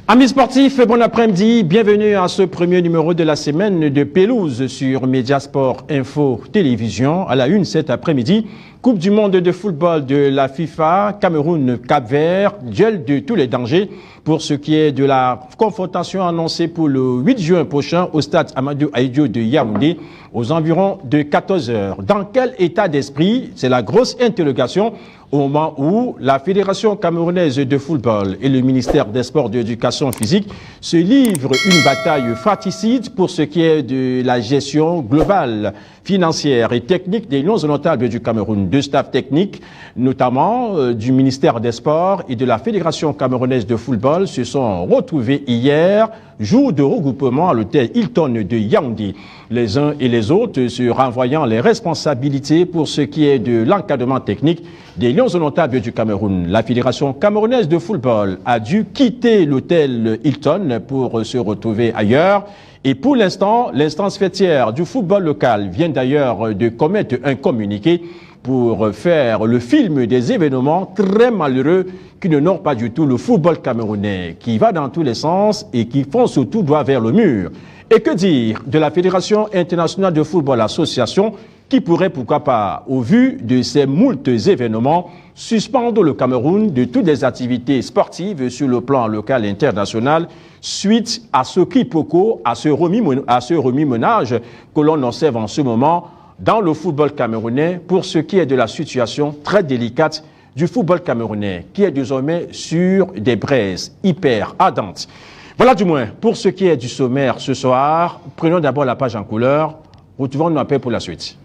Amis sportifs, bon après-midi, bienvenue à ce premier numéro de la semaine de Pelouse sur Mediasport Info Télévision. À la une cet après-midi, Coupe du monde de football de la FIFA, Cameroun-Cap-Vert, duel de tous les dangers pour ce qui est de la confrontation annoncée pour le 8 juin prochain au stade Amadou Ahidjo de Yaoundé aux environs de 14 h. Dans quel état d'esprit? C'est la grosse interrogation au moment où la Fédération camerounaise de football et le ministère des Sports et de l'Éducation physique se livrent une bataille fratricide pour ce qui est de la gestion globale, financière et technique des lions indomptables du Cameroun. Deux staffs techniques, notamment du ministère des Sports et de la Fédération camerounaise de football, se sont retrouvés hier, jour de regroupement à l'hôtel Hilton de Yaoundé. Les uns et les autres se renvoyant les responsabilités pour ce qui est de l'encadrement technique des lions indomptables du Cameroun. La Fédération camerounaise de football a dû quitter l'hôtel Hilton pour se retrouver ailleurs. Et pour l'instant, l'instance fêtière du football local vient d'ailleurs de commettre un communiqué pour faire le film des événements très malheureux qui ne n'ont pas du tout le football camerounais, qui va dans tous les sens et qui font surtout droit vers le mur. Et que dire de la Fédération internationale de football association qui pourrait, pourquoi pas, au vu de ces moultes événements, suspendre le Cameroun de toutes les activités sportives sur le plan local et international suite à ce quiproquo, à ce remue-ménage que l'on observe en ce moment dans le football camerounais pour ce qui est de la situation très délicate du football camerounais qui est désormais sur des braises hyper ardentes. Voilà du moins pour ce qui est du sommaire ce soir. Prenons d'abord la page en couleur. Retrouvons-nous après pour la suite.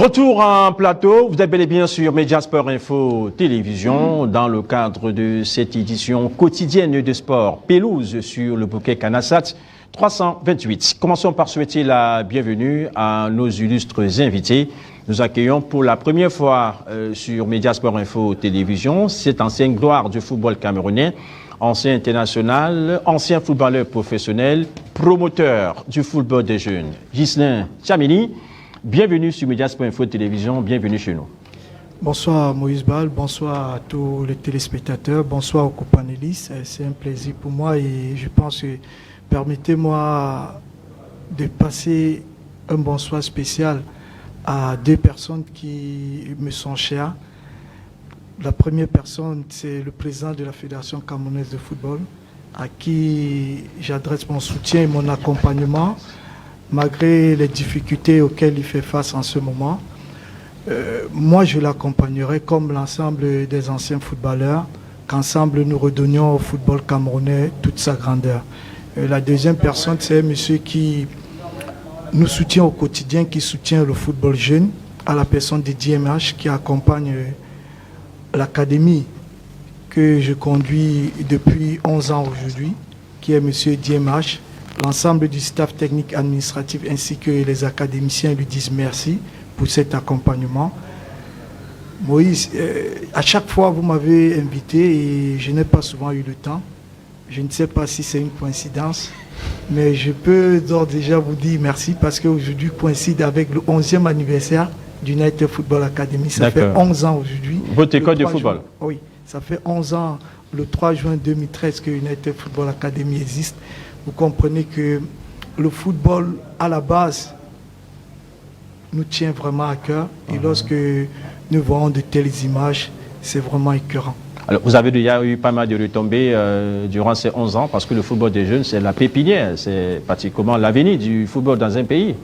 Retour en plateau, vous êtes bel et bien sur Mediasport Info Télévision dans le cadre de cette édition quotidienne de sport Pelouse sur le bouquet Canasat 328. Commençons par souhaiter la bienvenue à nos illustres invités. Nous accueillons pour la première fois sur Mediasport Info Télévision cette ancienne gloire du football camerounais, ancien international, ancien footballeur professionnel, promoteur du football des jeunes, Ghislain Tchamini. Bienvenue sur Mediasport Info Télévision, bienvenue chez nous. Bonsoir Moïse Bal, bonsoir à tous les téléspectateurs, bonsoir aux copanélistes. C'est un plaisir pour moi et je pense que permettez-moi de passer un bonsoir spécial à deux personnes qui me sont chères. La première personne, c'est le président de la Fédération camerounaise de football, à qui j'adresse mon soutien et mon accompagnement, malgré les difficultés auxquelles il fait face en ce moment. Moi, je l'accompagnerai comme l'ensemble des anciens footballeurs, qu'ensemble nous redonnions au football camerounais toute sa grandeur. La deuxième personne, c'est un monsieur qui nous soutient au quotidien, qui soutient le football jeune, à la personne de DMH, qui accompagne l'académie que je conduis depuis 11 ans aujourd'hui, qui est monsieur DMH. L'ensemble du staff technique administratif ainsi que les académiciens lui disent merci pour cet accompagnement. Moïse, à chaque fois vous m'avez invité et je n'ai pas souvent eu le temps. Je ne sais pas si c'est une coïncidence, mais je peux d'ores déjà vous dire merci parce qu'aujourd'hui coïncide avec le 11e anniversaire d'United Football Academy. Ça fait 11 ans aujourd'hui. Votre école de football? Oui, ça fait 11 ans, le 3 juin 2013 que United Football Academy existe. Vous comprenez que le football, à la base, nous tient vraiment à cœur. Et lorsque nous voyons de telles images, c'est vraiment écœurant. Alors, vous avez déjà eu pas mal de retombées durant ces 11 ans, parce que le football des jeunes, c'est la pépinière, c'est pratiquement l'avenir du football dans un pays.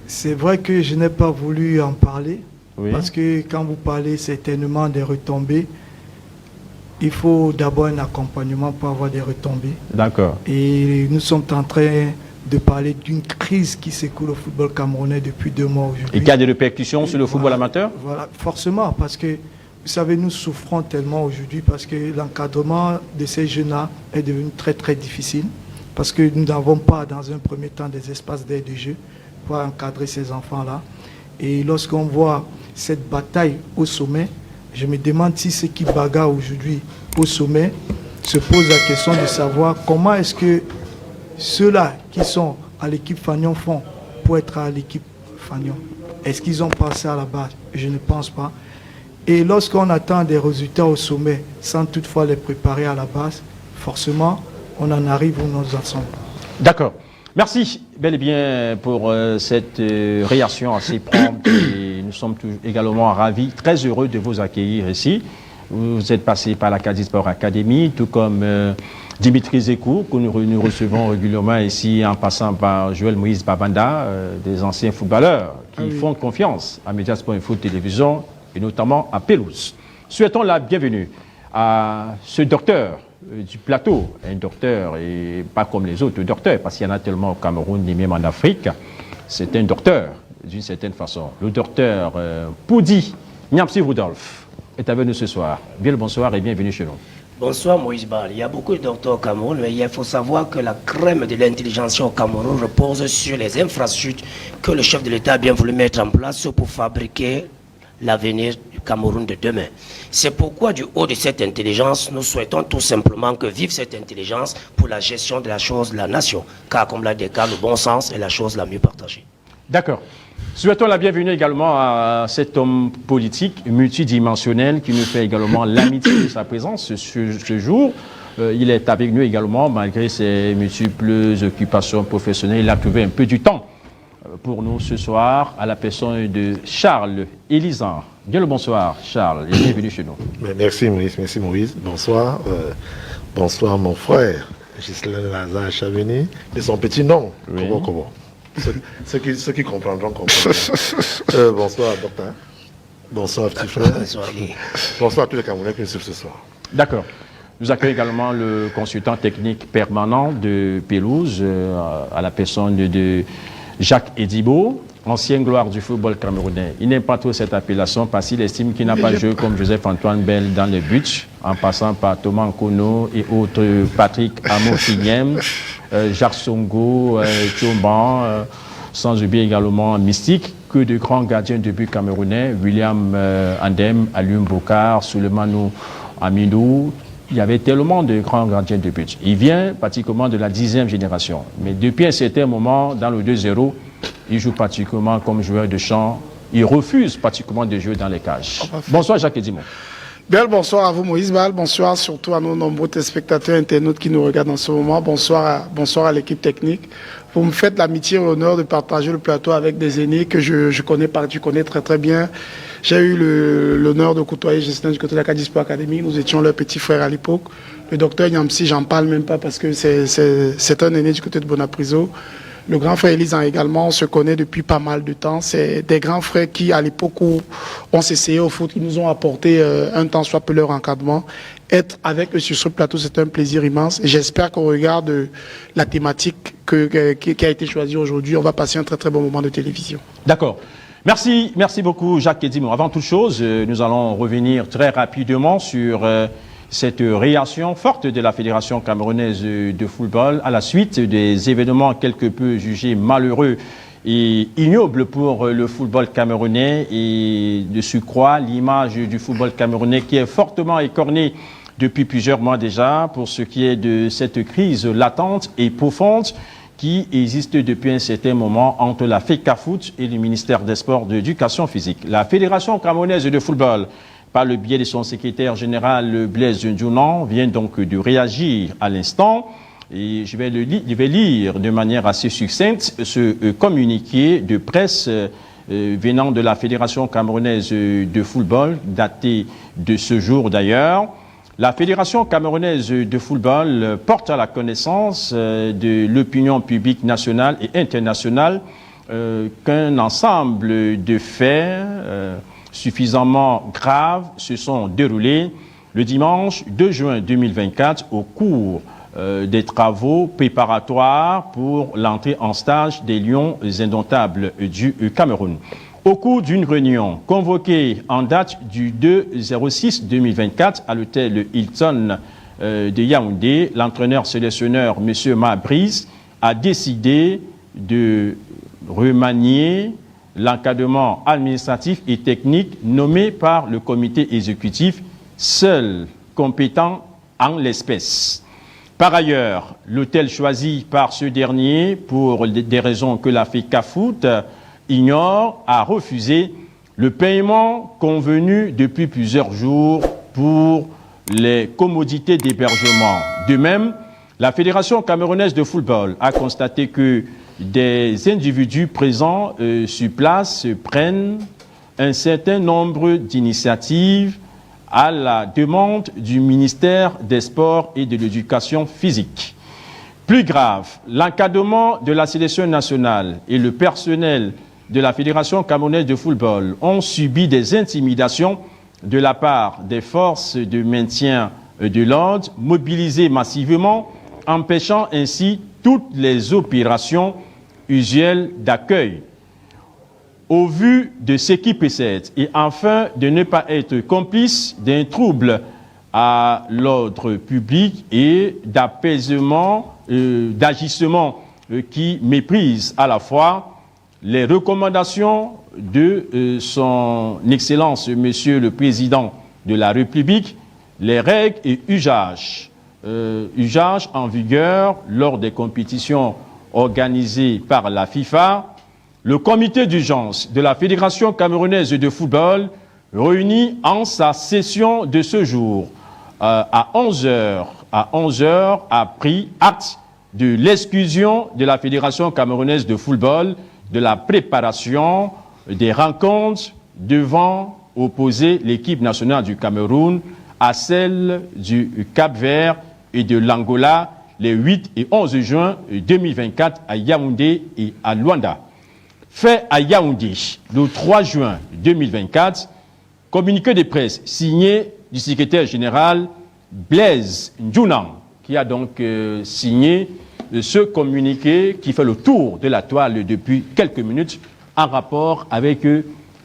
C'est vrai que je n'ai pas voulu en parler, oui. Parce que quand vous parlez certainement des retombées, il faut d'abord un accompagnement pour avoir des retombées. D'accord. Et nous sommes en train de parler d'une crise qui secoue au football camerounais depuis 2 mois aujourd'hui. Et qui a des répercussions sur le football amateur? Voilà, forcément, parce que, vous savez, nous souffrons tellement aujourd'hui parce que l'encadrement de ces jeunes-là est devenu très très difficile. Parce que nous n'avons pas, dans un premier temps, des espaces d'aide de jeu pour encadrer ces enfants-là. Et lorsqu'on voit cette bataille au sommet, je me demande si ceux qui bagarrent aujourd'hui au sommet se posent la question de savoir comment est-ce que ceux-là qui sont à l'équipe Fagnon font pour être à l'équipe Fagnon. Est-ce qu'ils ont pensé à la base? Je ne pense pas. Et lorsqu'on attend des résultats au sommet sans toutefois les préparer à la base, forcément, on en arrive où nous en sommes. D'accord. Merci bel et bien pour cette réaction assez prompte. Et nous sommes également ravis, très heureux de vous accueillir ici. Vous êtes passé par l'Acadie Sport Academy, tout comme Dimitri Zekou, que nous recevons régulièrement ici, en passant par Joël Moïse Babanda, des anciens footballeurs qui font confiance à Mediasport Info Télévision et notamment à Pelouse. Souhaitons la bienvenue à ce docteur du plateau, un docteur et pas comme les autres docteurs, parce qu'il y en a tellement au Cameroun ni même en Afrique. C'est un docteur, d'une certaine façon. Le docteur Poudi Nyamsi Rudolph est avec nous ce soir. Bien le bonsoir et bienvenue chez nous. Bonsoir Moïse Bal. Il y a beaucoup de docteurs au Cameroun, mais il faut savoir que la crème de l'intelligence au Cameroun repose sur les infrastructures que le chef de l'État a bien voulu mettre en place pour fabriquer l'avenir du Cameroun de demain. C'est pourquoi du haut de cette intelligence, nous souhaitons tout simplement que vive cette intelligence pour la gestion de la chose de la nation, car comme l'a déclaré, le bon sens est la chose la mieux partagée. D'accord. Souhaitons la bienvenue également à cet homme politique multidimensionnel qui nous fait également l'amitié de sa présence ce jour. Il est avec nous également, malgré ses multiples occupations professionnelles. Il a trouvé un peu du temps pour nous ce soir, à la personne de Charles Elisan. Bien le bonsoir, Charles, et bienvenue chez nous. Merci Moïse. Bonsoir. Bonsoir mon frère, Ghislain Lazare Chaveni, et son petit nom. Oui. Comment ceux qui comprendront. Bonsoir, docteur. Bonsoir, petit frère. Bonsoir à tous les Camerounais qui nous suivent ce soir. D'accord. Nous accueillons également le consultant technique permanent de Pelouse, à la personne de Jacques Edibo, ancienne gloire du football camerounais. Il n'aime pas trop cette appellation parce qu'il estime qu'il n'a pas joué comme Joseph-Antoine Bell dans les buts, en passant par Thomas Nkono et autres, Patrick Amo-Fignem, Jacques Songo, Thiomban, sans oublier également Mystique, que de grands gardiens de but camerounais, William Andem, Alioune Bokar, Souleymane Amidou. Il y avait tellement de grands gardiens de but. Il vient pratiquement de la 10e génération. Mais depuis un certain moment, dans le 2-0, il joue pratiquement comme joueur de champ. Il refuse pratiquement de jouer dans les cages. Bonsoir Jacques Edimon. Bien, bonsoir à vous Moïse Bal, bonsoir surtout à nos nombreux téléspectateurs internautes qui nous regardent en ce moment. Bonsoir à l'équipe technique. Vous me faites l'amitié et l'honneur de partager le plateau avec des aînés que je connais très très bien. J'ai eu l'honneur de côtoyer Justin du côté de l'Acadie Sport Academy. Nous étions leurs petits frères à l'époque. Le docteur Nyamsi, j'en parle même pas parce que c'est un aîné du côté de Bonapriso. Le grand frère Elisan également, on se connaît depuis pas mal de temps. C'est des grands frères qui, à l'époque où on s'essayait au foot, ils nous ont apporté un temps soit peu leur encadrement. Être avec eux sur ce plateau, c'est un plaisir immense. Et j'espère qu'au regard de la thématique qui a été choisie aujourd'hui, on va passer un très très bon moment de télévision. D'accord. Merci beaucoup Jacques Edimon. Avant toute chose, nous allons revenir très rapidement sur cette réaction forte de la Fédération camerounaise de football à la suite des événements quelque peu jugés malheureux et ignobles pour le football camerounais et de surcroît l'image du football camerounais qui est fortement écornée depuis plusieurs mois déjà pour ce qui est de cette crise latente et profonde qui existe depuis un certain moment entre la FECAFOOT et le ministère des Sports de l'Éducation physique. La Fédération camerounaise de football, par le biais de son secrétaire général Blaise Ndiounan, vient donc de réagir à l'instant. Et je vais lire de manière assez succincte ce communiqué de presse venant de la Fédération camerounaise de football, daté de ce jour d'ailleurs. La Fédération camerounaise de football porte à la connaissance de l'opinion publique nationale et internationale qu'un ensemble de faits suffisamment graves se sont déroulés le dimanche 2 juin 2024 au cours des travaux préparatoires pour l'entrée en stage des Lions indomptables du Cameroun. Au cours d'une réunion convoquée en date du 2-06-2024 à l'hôtel Hilton de Yaoundé, l'entraîneur sélectionneur M. Mabris a décidé de remanier l'encadrement administratif et technique nommé par le comité exécutif, seul compétent en l'espèce. Par ailleurs, l'hôtel choisi par ce dernier, pour des raisons que la FECAFOOT ignore, a refusé le paiement convenu depuis plusieurs jours pour les commodités d'hébergement. De même, la Fédération camerounaise de football a constaté que des individus présents sur place prennent un certain nombre d'initiatives à la demande du ministère des Sports et de l'Éducation physique. Plus grave, l'encadrement de la sélection nationale et le personnel de la Fédération camerounaise de football ont subi des intimidations de la part des forces de maintien de l'ordre mobilisées massivement, empêchant ainsi toutes les opérations usuelles d'accueil. Au vu de ce qui précède, et afin de ne pas être complice d'un trouble à l'ordre public et d'apaisement, d'agissements qui méprisent à la fois les recommandations de son Excellence, Monsieur le Président de la République, les règles et usages en vigueur lors des compétitions organisées par la FIFA, le comité d'urgence de la Fédération camerounaise de football, réuni en sa session de ce jour à 11h, a pris acte de l'exclusion de la Fédération camerounaise de football de la préparation des rencontres devant opposer l'équipe nationale du Cameroun à celle du Cap-Vert et de l'Angola les 8 et 11 juin 2024 à Yaoundé et à Luanda. Fait à Yaoundé le 3 juin 2024, communiqué de presse signé du secrétaire général Blaise Ndjounang, qui a donc signé ce communiqué qui fait le tour de la toile depuis quelques minutes en rapport avec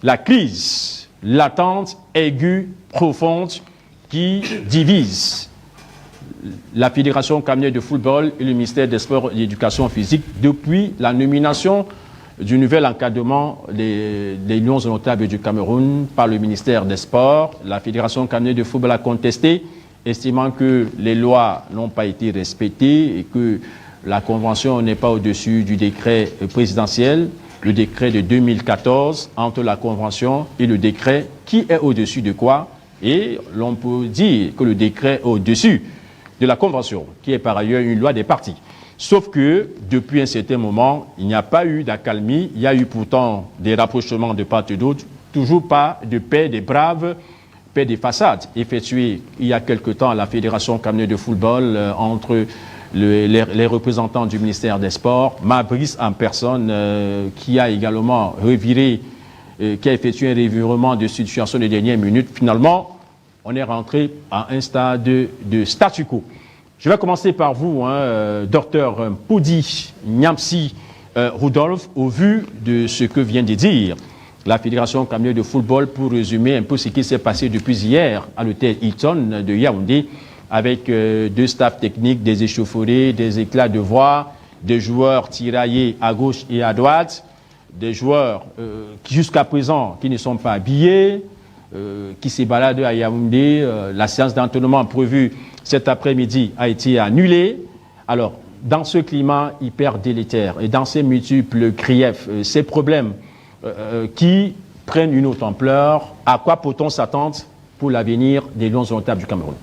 la crise latente, aiguë, profonde qui divise la Fédération camerounaise de football et le ministère des Sports et de l'Éducation physique depuis la nomination du nouvel encadrement des Lions notables du Cameroun par le ministère des Sports. La Fédération camerounaise de football a contesté, estimant que les lois n'ont pas été respectées et que la Convention n'est pas au-dessus du décret présidentiel, le décret de 2014 entre la Convention et le décret qui est au-dessus de quoi? Et l'on peut dire que le décret est au-dessus de la Convention, qui est par ailleurs une loi des partis. Sauf que, depuis un certain moment, il n'y a pas eu d'accalmie, il y a eu pourtant des rapprochements de part et d'autre, toujours pas de paix des braves, paix des façades, effectuée il y a quelque temps à la Fédération camerounaise de football entre les représentants du ministère des Sports, Mabrice en personne, qui a également reviré, qui a effectué un revirement de situation de dernière minute. Finalement, on est rentré à un stade de statu quo. Je vais commencer par vous, docteur Poudi Nyamsi Rudolph, au vu de ce que vient de dire la Fédération camerounaise de football, pour résumer un peu ce qui s'est passé depuis hier à l'hôtel Hilton de Yaoundé, avec deux staffs techniques, des échauffourées, des éclats de voix, des joueurs tiraillés à gauche et à droite, des joueurs qui jusqu'à présent qui ne sont pas habillés, qui se baladent à Yaoundé. La séance d'entraînement prévue cet après-midi a été annulée. Alors, dans ce climat hyper délétère et dans ces multiples griefs, ces problèmes qui prennent une autre ampleur, à quoi peut-on s'attendre pour l'avenir des Lions notables du Cameroun?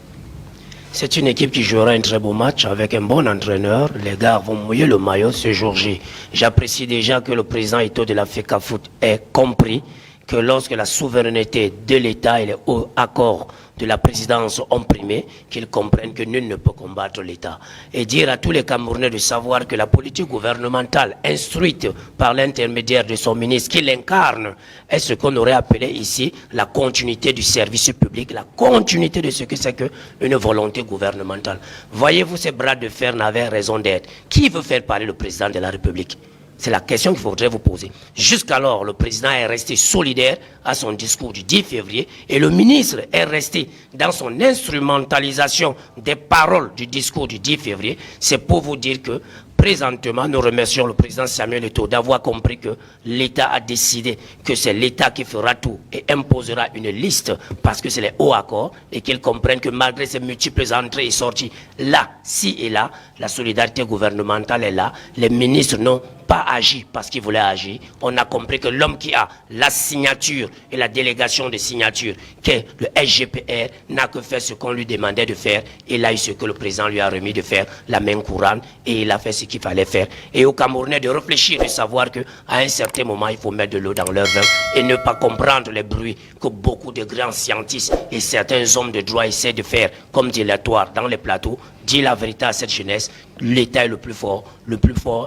C'est une équipe qui jouera un très beau match avec un bon entraîneur. Les gars vont mouiller le maillot ce jour J. J'apprécie déjà que le président Ito de la FECAFOOT ait compris que lorsque la souveraineté de l'État et les hauts accords de la présidence ont primé, qu'ils comprennent que nul ne peut combattre l'État. Et dire à tous les Camerounais de savoir que la politique gouvernementale instruite par l'intermédiaire de son ministre, qui l'incarne, est ce qu'on aurait appelé ici la continuité du service public, la continuité de ce que c'est qu'une volonté gouvernementale. Voyez-vous, ces bras de fer n'avaient raison d'être. Qui veut faire parler le président de la République? C'est la question qu'il faudrait vous poser. Jusqu'alors, le président est resté solidaire à son discours du 10 février et le ministre est resté dans son instrumentalisation des paroles du discours du 10 février. C'est pour vous dire que présentement, nous remercions le président Samuel Eto'o d'avoir compris que l'État a décidé que c'est l'État qui fera tout et imposera une liste parce que c'est les hauts accords et qu'ils comprennent que malgré ces multiples entrées et sorties, là, ci et là, la solidarité gouvernementale est là. Les ministres n'ont pas agi parce qu'ils voulaient agir. On a compris que l'homme qui a la signature et la délégation de signature, qu'est le SGPR, n'a que fait ce qu'on lui demandait de faire. Et là, ce que le président lui a remis de faire, la main courante, et il a fait ce qu'il fallait faire. Et aux Camerounais de réfléchir, de savoir qu'à un certain moment, il faut mettre de l'eau dans leur vin et ne pas comprendre les bruits que beaucoup de grands scientifiques et certains hommes de droit essaient de faire comme dilatoire dans les plateaux. Dis la vérité à cette jeunesse, l'État est le plus fort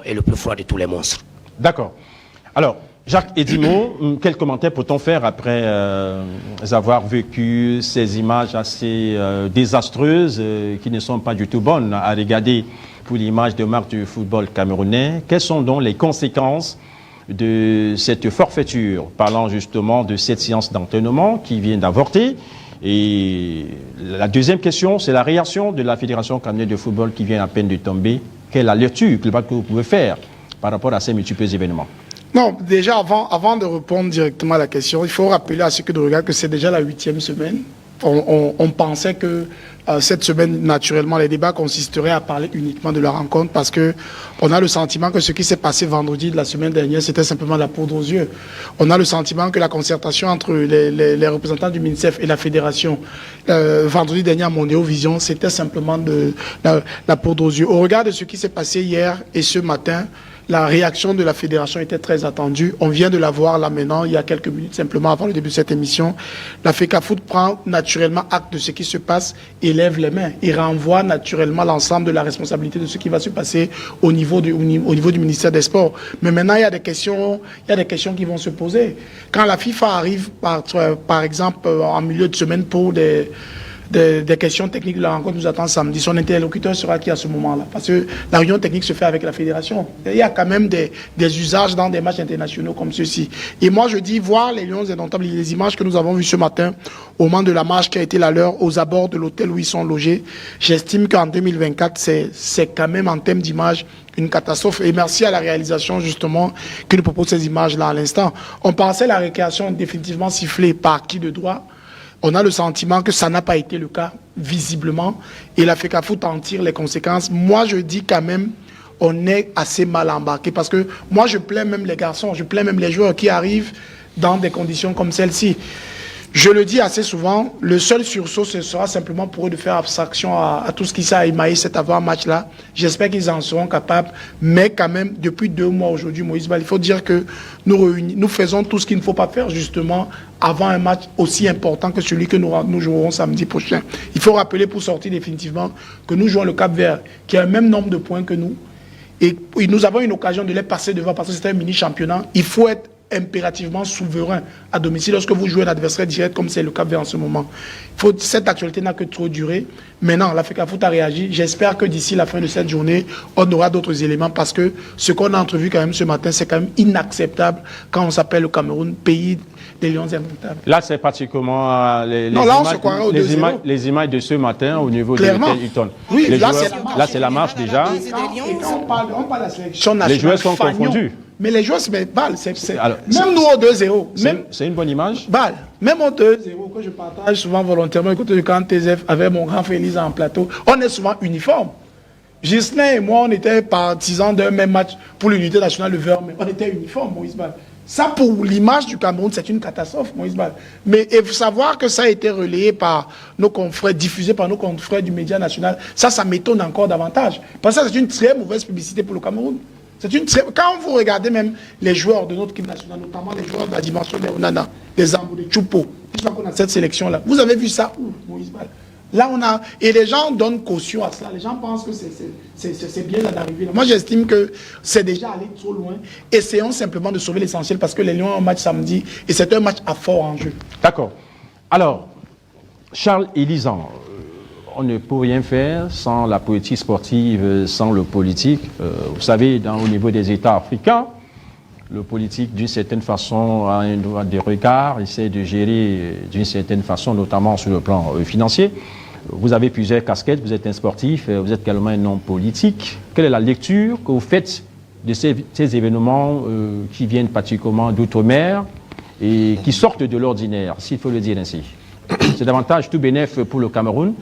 et le plus froid de tous les monstres. D'accord. Alors, Jacques Edimo, quel commentaire peut-on faire après avoir vécu ces images assez désastreuses qui ne sont pas du tout bonnes à regarder pour l'image de marque du football camerounais? Quelles sont donc les conséquences de cette forfaiture, parlant justement de cette séance d'entraînement qui vient d'avorter? Et la deuxième question, c'est la réaction de la Fédération camerounaise de football qui vient à peine de tomber. Quelle est la lecture que vous pouvez faire par rapport à ces multiples événements? Non, déjà, avant de répondre directement à la question, il faut rappeler à ceux qui nous regardent que c'est déjà la 8e semaine. On pensait que cette semaine, naturellement, les débats consisteraient à parler uniquement de la rencontre parce que on a le sentiment que ce qui s'est passé vendredi de la semaine dernière, c'était simplement la poudre aux yeux. On a le sentiment que la concertation entre les représentants du MINCEF et la fédération vendredi dernier à Mondéo-Vision, c'était simplement de la poudre aux yeux. Au regard de ce qui s'est passé hier et ce matin, la réaction de la fédération était très attendue. On vient de la voir là maintenant, il y a quelques minutes, simplement avant le début de cette émission. La FECAFOOT prend naturellement acte de ce qui se passe et lève les mains. Il renvoie naturellement l'ensemble de la responsabilité de ce qui va se passer au niveau du ministère des Sports. Mais maintenant, il y a des questions qui vont se poser. Quand la FIFA arrive, par exemple, en milieu de semaine pour des questions techniques de la rencontre nous attend samedi. Son interlocuteur sera qui à ce moment-là? Parce que la réunion technique se fait avec la fédération. Il y a quand même des usages dans des matchs internationaux comme ceux-ci. Et moi, je dis, voir les Lions indomptables, les images que nous avons vues ce matin au moment de la marche qui a été la leur aux abords de l'hôtel où ils sont logés, j'estime qu'en 2024, c'est quand même en termes d'image une catastrophe. Et merci à la réalisation, justement, qui nous propose ces images-là à l'instant. On pensait la récréation définitivement sifflée par qui de droit. On a le sentiment que ça n'a pas été le cas, visiblement, et la FECAFOOT en tire les conséquences. Moi, je dis quand même, on est assez mal embarqué, parce que moi, je plains même les garçons, je plains même les joueurs qui arrivent dans des conditions comme celle-ci. Je le dis assez souvent, le seul sursaut, ce sera simplement pour eux de faire abstraction à tout ce qui s'est émaillé cet avant-match-là. J'espère qu'ils en seront capables, mais quand même, depuis 2 mois aujourd'hui, Moïse Bal, il faut dire que nous faisons tout ce qu'il ne faut pas faire, justement, avant un match aussi important que celui que nous jouerons samedi prochain. Il faut rappeler, pour sortir définitivement, que nous jouons le Cap-Vert, qui a le même nombre de points que nous, et nous avons une occasion de les passer devant, parce que c'est un mini-championnat. Il faut être impérativement souverain à domicile lorsque vous jouez un adversaire direct comme c'est le Cap-Vert en ce moment. Cette actualité n'a que trop duré. Maintenant, la FECAFOOT a réagi. J'espère que d'ici la fin de cette journée, on aura d'autres éléments parce que ce qu'on a entrevu quand même ce matin, c'est quand même inacceptable quand on s'appelle le Cameroun, pays des Lions indomptables. Là, c'est pratiquement les images de ce matin au niveau de l'hôtel Hilton. Oui, là, c'est la marche déjà. On parle de la sélection nationale. Les joueurs sont confondus. Mais les joueurs, même nous au 2-0. C'est une bonne image. Même au 2-0, que je partage souvent volontairement, écoutez, quand TZF avec mon grand Félix en plateau, on est souvent uniforme. Gislain et moi, on était partisans d'un même match pour l'unité nationale de Verre, mais on était uniforme, Moïse Bal. Ça, pour l'image du Cameroun, c'est une catastrophe, Moïse Bal. Mais il faut savoir que ça a été relayé par nos confrères, diffusé par nos confrères du média national, ça m'étonne encore davantage. Parce que ça, c'est une très mauvaise publicité pour le Cameroun. Quand vous regardez même les joueurs de notre équipe nationale, notamment les joueurs de la dimension des Onana, des Zambo, des Choupo, qui sont dans cette sélection-là, vous avez vu ça où, Moïse Bal? Là, et les gens donnent caution à cela. Les gens pensent que c'est bien d'arriver là. Moi, j'estime que c'est déjà allé trop loin. Essayons simplement de sauver l'essentiel parce que les Lions ont un match samedi et c'est un match à fort enjeu. D'accord. Alors, Charles Elisan, on ne peut rien faire sans la politique sportive, sans le politique. Vous savez, au niveau des États africains, le politique, d'une certaine façon, a des regards, essaie de gérer d'une certaine façon, notamment sur le plan financier. Vous avez plusieurs casquettes, vous êtes un sportif, vous êtes également un homme politique. Quelle est la lecture que vous faites de ces événements qui viennent particulièrement d'outre-mer et qui sortent de l'ordinaire, s'il faut le dire ainsi? C'est davantage tout bénéf pour le Cameroun,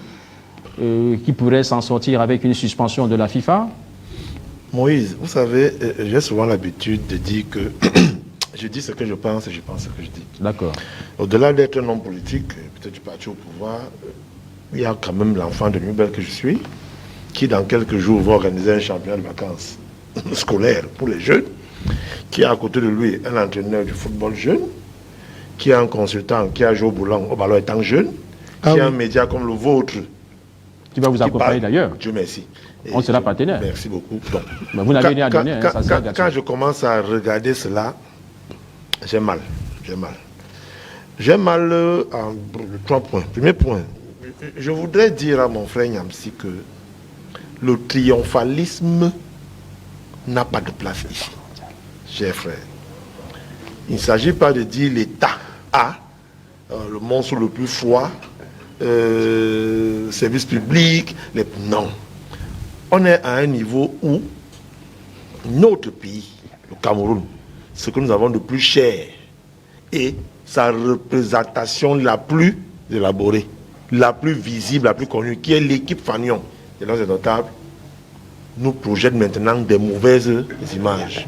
qui pourrait s'en sortir avec une suspension de la FIFA? Moïse, vous savez, j'ai souvent l'habitude de dire que je dis ce que je pense et je pense ce que je dis. D'accord. Au-delà d'être un homme politique, peut-être du parti au pouvoir, il y a quand même l'enfant de Nubel que je suis, qui dans quelques jours va organiser un championnat de vacances scolaire pour les jeunes, qui a à côté de lui un entraîneur du football jeune, qui a un consultant qui a joué au ballon étant jeune, qui a un média comme le vôtre. Qui va vous accompagner d'ailleurs. Dieu merci. On sera partenaire. Merci beaucoup. Bon. Mais vous n'avez rien à donner. Quand je commence à regarder cela, j'ai mal. J'ai mal en 3 points. Premier point, je voudrais dire à mon frère Nyamsi que le triomphalisme n'a pas de place ici, chers frères. Il ne s'agit pas de dire l'État a le monstre le plus froid, service public, non. On est à un niveau où notre pays, le Cameroun, ce que nous avons de plus cher et sa représentation la plus élaborée, la plus visible, la plus connue, qui est l'équipe Fagnon, et là c'est notable, nous projette maintenant des mauvaises images.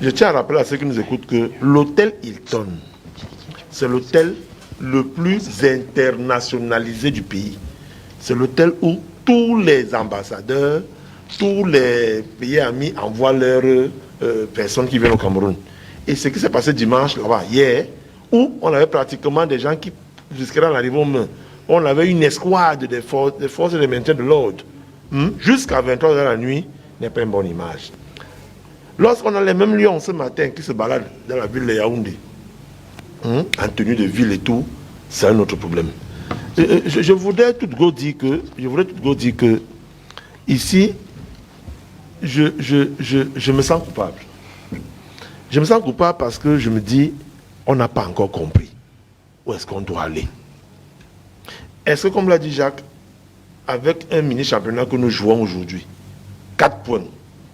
Je tiens à rappeler à ceux qui nous écoutent que l'hôtel Hilton, c'est l'hôtel le plus internationalisé du pays. C'est l'hôtel où tous les ambassadeurs, tous les pays amis envoient leurs personnes qui viennent au Cameroun. Et ce qui s'est passé dimanche, là-bas, hier, où on avait pratiquement des gens qui risqueraient d'en arriver aux mains. On avait une escouade des forces de maintien de l'ordre. Jusqu'à 23h de la nuit, n'est pas une bonne image. Lorsqu'on a les mêmes lions ce matin qui se baladent dans la ville de Yaoundé, en tenue de ville et tout, c'est un autre problème. Je voudrais tout de go dire que ici, je me sens coupable. Je me sens coupable parce que je me dis, on n'a pas encore compris où est-ce qu'on doit aller. Est-ce que, comme l'a dit Jacques, avec un mini-championnat que nous jouons aujourd'hui, 4 points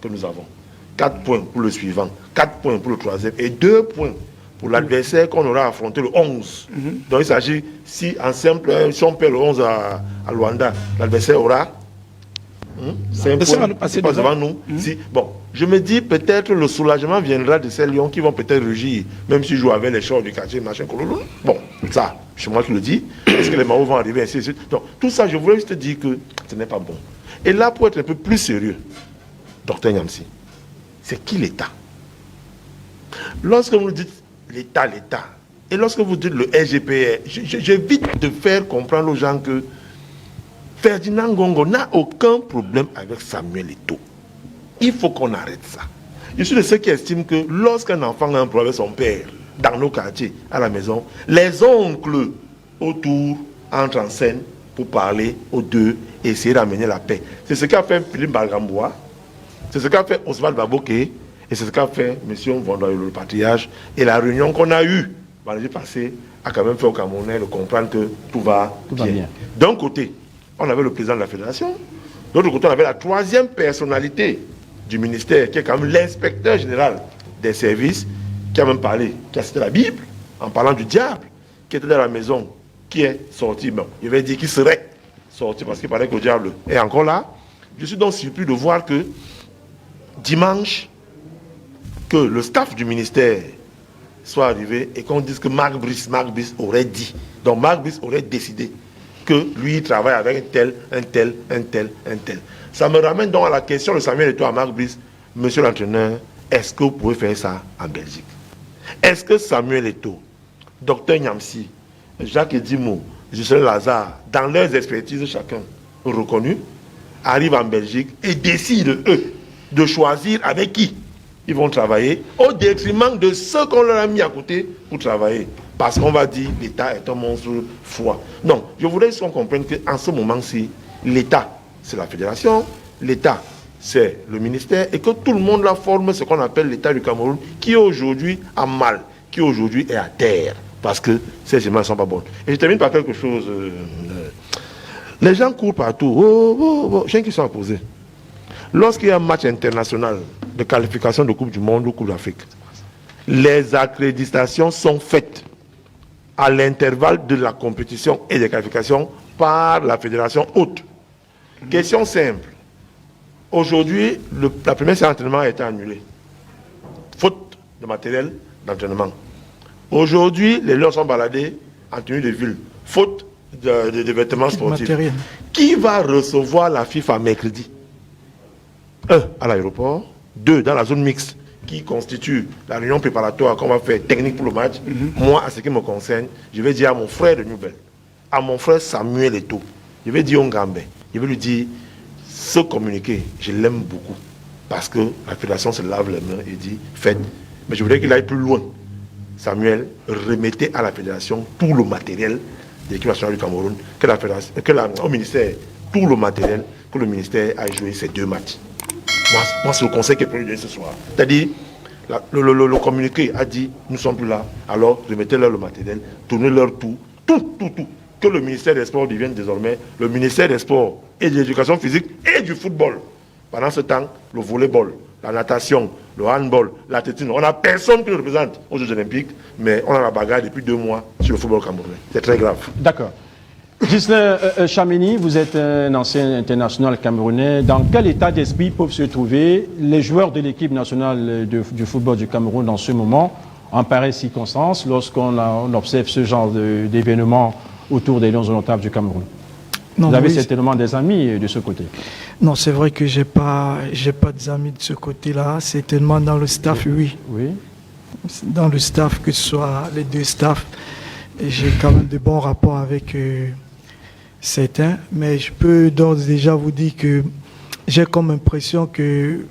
que nous avons, 4 points pour le suivant, 4 points pour le troisième et 2 points pour l'adversaire qu'on aura affronté le 11. Donc il s'agit, si on perd le 11 à Luanda, l'adversaire aura 5 points, passer devant nous. Bon, je me dis peut-être le soulagement viendra de ces lions qui vont peut-être rugir, même s'ils jouent avec les chars du quartier, machin, bon, ça, c'est moi qui le dis. Est-ce que les Mao vont arriver ainsi de suite? Donc, tout ça, je voulais juste dire que ce n'est pas bon. Et là, pour être un peu plus sérieux, Dr Nyamsi, c'est qui l'État? Lorsque vous dites l'État, et lorsque vous dites le SGPR, j'évite de faire comprendre aux gens que Ferdinand Ngongo n'a aucun problème avec Samuel Eto'o. Il faut qu'on arrête ça. Je suis de ceux qui estiment que lorsqu'un enfant a un problème avec son père, dans nos quartiers, à la maison, les oncles autour entrent en scène pour parler aux deux et essayer d'amener la paix. C'est ce qu'a fait Philippe Balgamboa, c'est ce qu'a fait Oswald Baboke, et c'est ce qu'a fait M. Vondoyo, le patriarche. Et la réunion qu'on a eue l'année passée a quand même fait aux Camerounais de comprendre que tout va bien. D'un côté, on avait le président de la fédération. De l'autre côté, on avait la troisième personnalité du ministère, qui est quand même l'inspecteur général des services, qui a même parlé, qui a cité la Bible, en parlant du diable, qui était dans la maison, qui est sorti. Bon, il va dire qu'il serait sorti parce qu'il paraît que le diable est encore là. Je suis donc surpris de voir que dimanche, que le staff du ministère soit arrivé et qu'on dise que Marc Brice aurait dit. Donc Marc Brice aurait décidé que lui, il travaille avec un tel. Ça me ramène donc à la question de Samuel Eto'o à Marc Brice. Monsieur l'entraîneur, est-ce que vous pouvez faire ça en Belgique? Est-ce que Samuel Eto'o, Dr Nyamsi, Jacques Edimo, Juscelin Lazare, dans leurs expertises chacun reconnu, arrivent en Belgique et décident, eux, de choisir avec qui ils vont travailler, au détriment de ceux qu'on leur a mis à côté pour travailler? Parce qu'on va dire l'État est un monstre froid. Non, je voudrais qu'on comprenne qu'en ce moment-ci, l'État, c'est la fédération, l'État, c'est le ministère, et que tout le monde la forme ce qu'on appelle l'État du Cameroun, qui aujourd'hui a mal, qui aujourd'hui est à terre, parce que ces images ne sont pas bonnes. Et je termine par quelque chose. Les gens courent partout. J'ai une question à poser. Lorsqu'il y a un match international de qualification de Coupe du Monde ou Coupe d'Afrique, les accréditations sont faites à l'intervalle de la compétition et des qualifications par la fédération haute. Question simple. Aujourd'hui, la première séance d'entraînement a été annulée. Faute de matériel d'entraînement. Aujourd'hui, les lions sont baladés en tenue de ville. Faute de vêtements sportifs. Matériel. Qui va recevoir la FIFA mercredi? 1. À l'aéroport. 2. Dans la zone mixte qui constitue la réunion préparatoire qu'on va faire technique pour le match. Moi, à ce qui me concerne, je vais dire à mon frère de Newbel, à mon frère Samuel Eto'o, je vais dire au Ngambé, je vais lui dire, ce communiqué, je l'aime beaucoup. Parce que la fédération se lave les mains et dit, faites. Mais je voudrais qu'il aille plus loin. Samuel, remettez à la fédération tout le matériel de l'équipe nationale du Cameroun, au ministère, tout le matériel, que le ministère a joué ces 2 matchs. Moi c'est le conseil qui est prévu ce soir. C'est-à-dire, le communiqué a dit, nous ne sommes plus là, alors remettez-leur le matériel, tournez-leur tout. Que le ministère des Sports devienne désormais le ministère des Sports et de l'éducation physique et du football. Pendant ce temps, le volleyball, la natation, le handball, l'athlétisme, on n'a personne qui le représente aux Jeux Olympiques, mais on a la bagarre depuis 2 mois sur le football camerounais. C'est très grave. D'accord. Ghislain Chamini, vous êtes un ancien international camerounais. Dans quel état d'esprit peuvent se trouver les joueurs de l'équipe nationale du football du Cameroun en ce moment, en pareille circonstance, lorsqu'on observe ce genre d'événements autour des Lions indomptables du Cameroun? Non, vous avez oui, certainement des amis de ce côté. Non, c'est vrai que j'ai pas d'amis de ce côté-là. Certainement dans le staff, oui. Oui. Dans le staff, que ce soit les 2 staffs, j'ai quand même de bons rapports avec certains. Mais je peux d'ores et déjà vous dire que j'ai comme impression que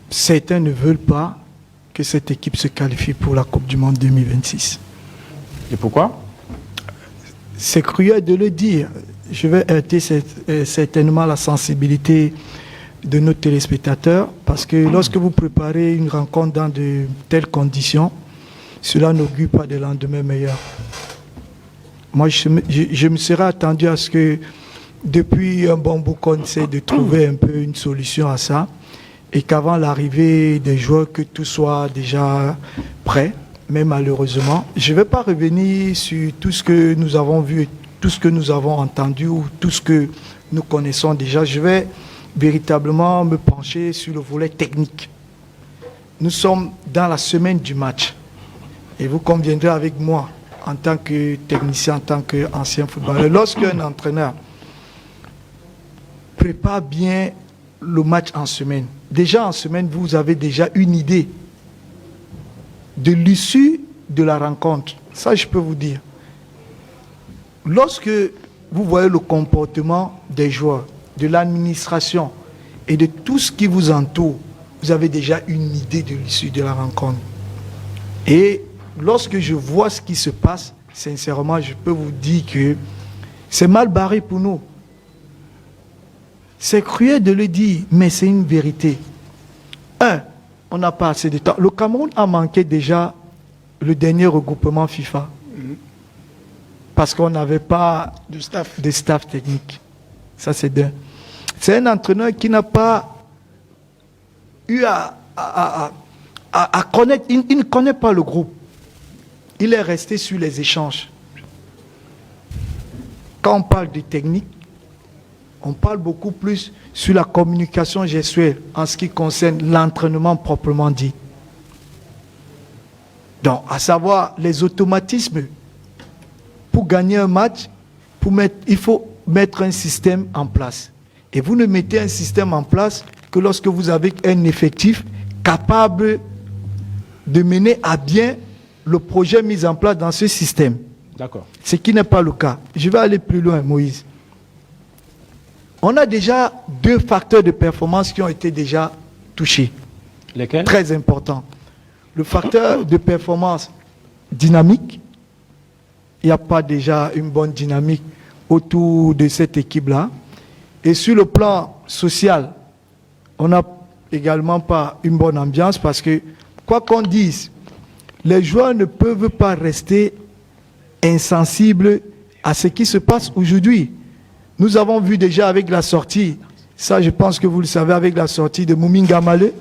certains ne veulent pas que cette équipe se qualifie pour la Coupe du Monde 2026. Et pourquoi? C'est cruel de le dire. Je vais heurter certainement la sensibilité de nos téléspectateurs parce que lorsque vous préparez une rencontre dans de telles conditions, cela n'augure pas de lendemain meilleur. Moi, je me serais attendu à ce que depuis un bon bout qu'on essaie de trouver un peu une solution à ça et qu'avant l'arrivée des joueurs, que tout soit déjà prêt. Mais malheureusement, je ne vais pas revenir sur tout ce que nous avons vu, tout ce que nous avons entendu ou tout ce que nous connaissons déjà. Je vais véritablement me pencher sur le volet technique. Nous sommes dans la semaine du match. Et vous conviendrez avec moi, en tant que technicien, en tant qu'ancien footballeur, lorsqu'un entraîneur prépare bien le match en semaine, déjà en semaine, vous avez déjà une idée de l'issue de la rencontre. Ça, je peux vous dire. Lorsque vous voyez le comportement des joueurs, de l'administration et de tout ce qui vous entoure, vous avez déjà une idée de l'issue de la rencontre. Et lorsque je vois ce qui se passe, sincèrement, je peux vous dire que c'est mal barré pour nous. C'est cruel de le dire, mais c'est une vérité. On n'a pas assez de temps. Le Cameroun a manqué déjà le dernier regroupement FIFA. Parce qu'on n'avait pas de staff technique. Ça, c'est d'un. C'est un entraîneur qui n'a pas eu à connaître. Il ne connaît pas le groupe. Il est resté sur les échanges. Quand on parle de technique, on parle beaucoup plus sur la communication gestuelle en ce qui concerne l'entraînement proprement dit. Donc, à savoir les automatismes. Pour gagner un match, il faut mettre un système en place. Et vous ne mettez un système en place que lorsque vous avez un effectif capable de mener à bien le projet mis en place dans ce système. D'accord. Ce qui n'est pas le cas. Je vais aller plus loin, Moïse. On a déjà 2 facteurs de performance qui ont été déjà touchés. Lesquels? Très important. Le facteur de performance dynamique. Il n'y a pas déjà une bonne dynamique autour de cette équipe-là. Et sur le plan social, on n'a également pas une bonne ambiance parce que, quoi qu'on dise, les joueurs ne peuvent pas rester insensibles à ce qui se passe aujourd'hui. nous avons vu déjà avec la sortie, ça je pense que vous le savez, avec la sortie de Mouminga Malé,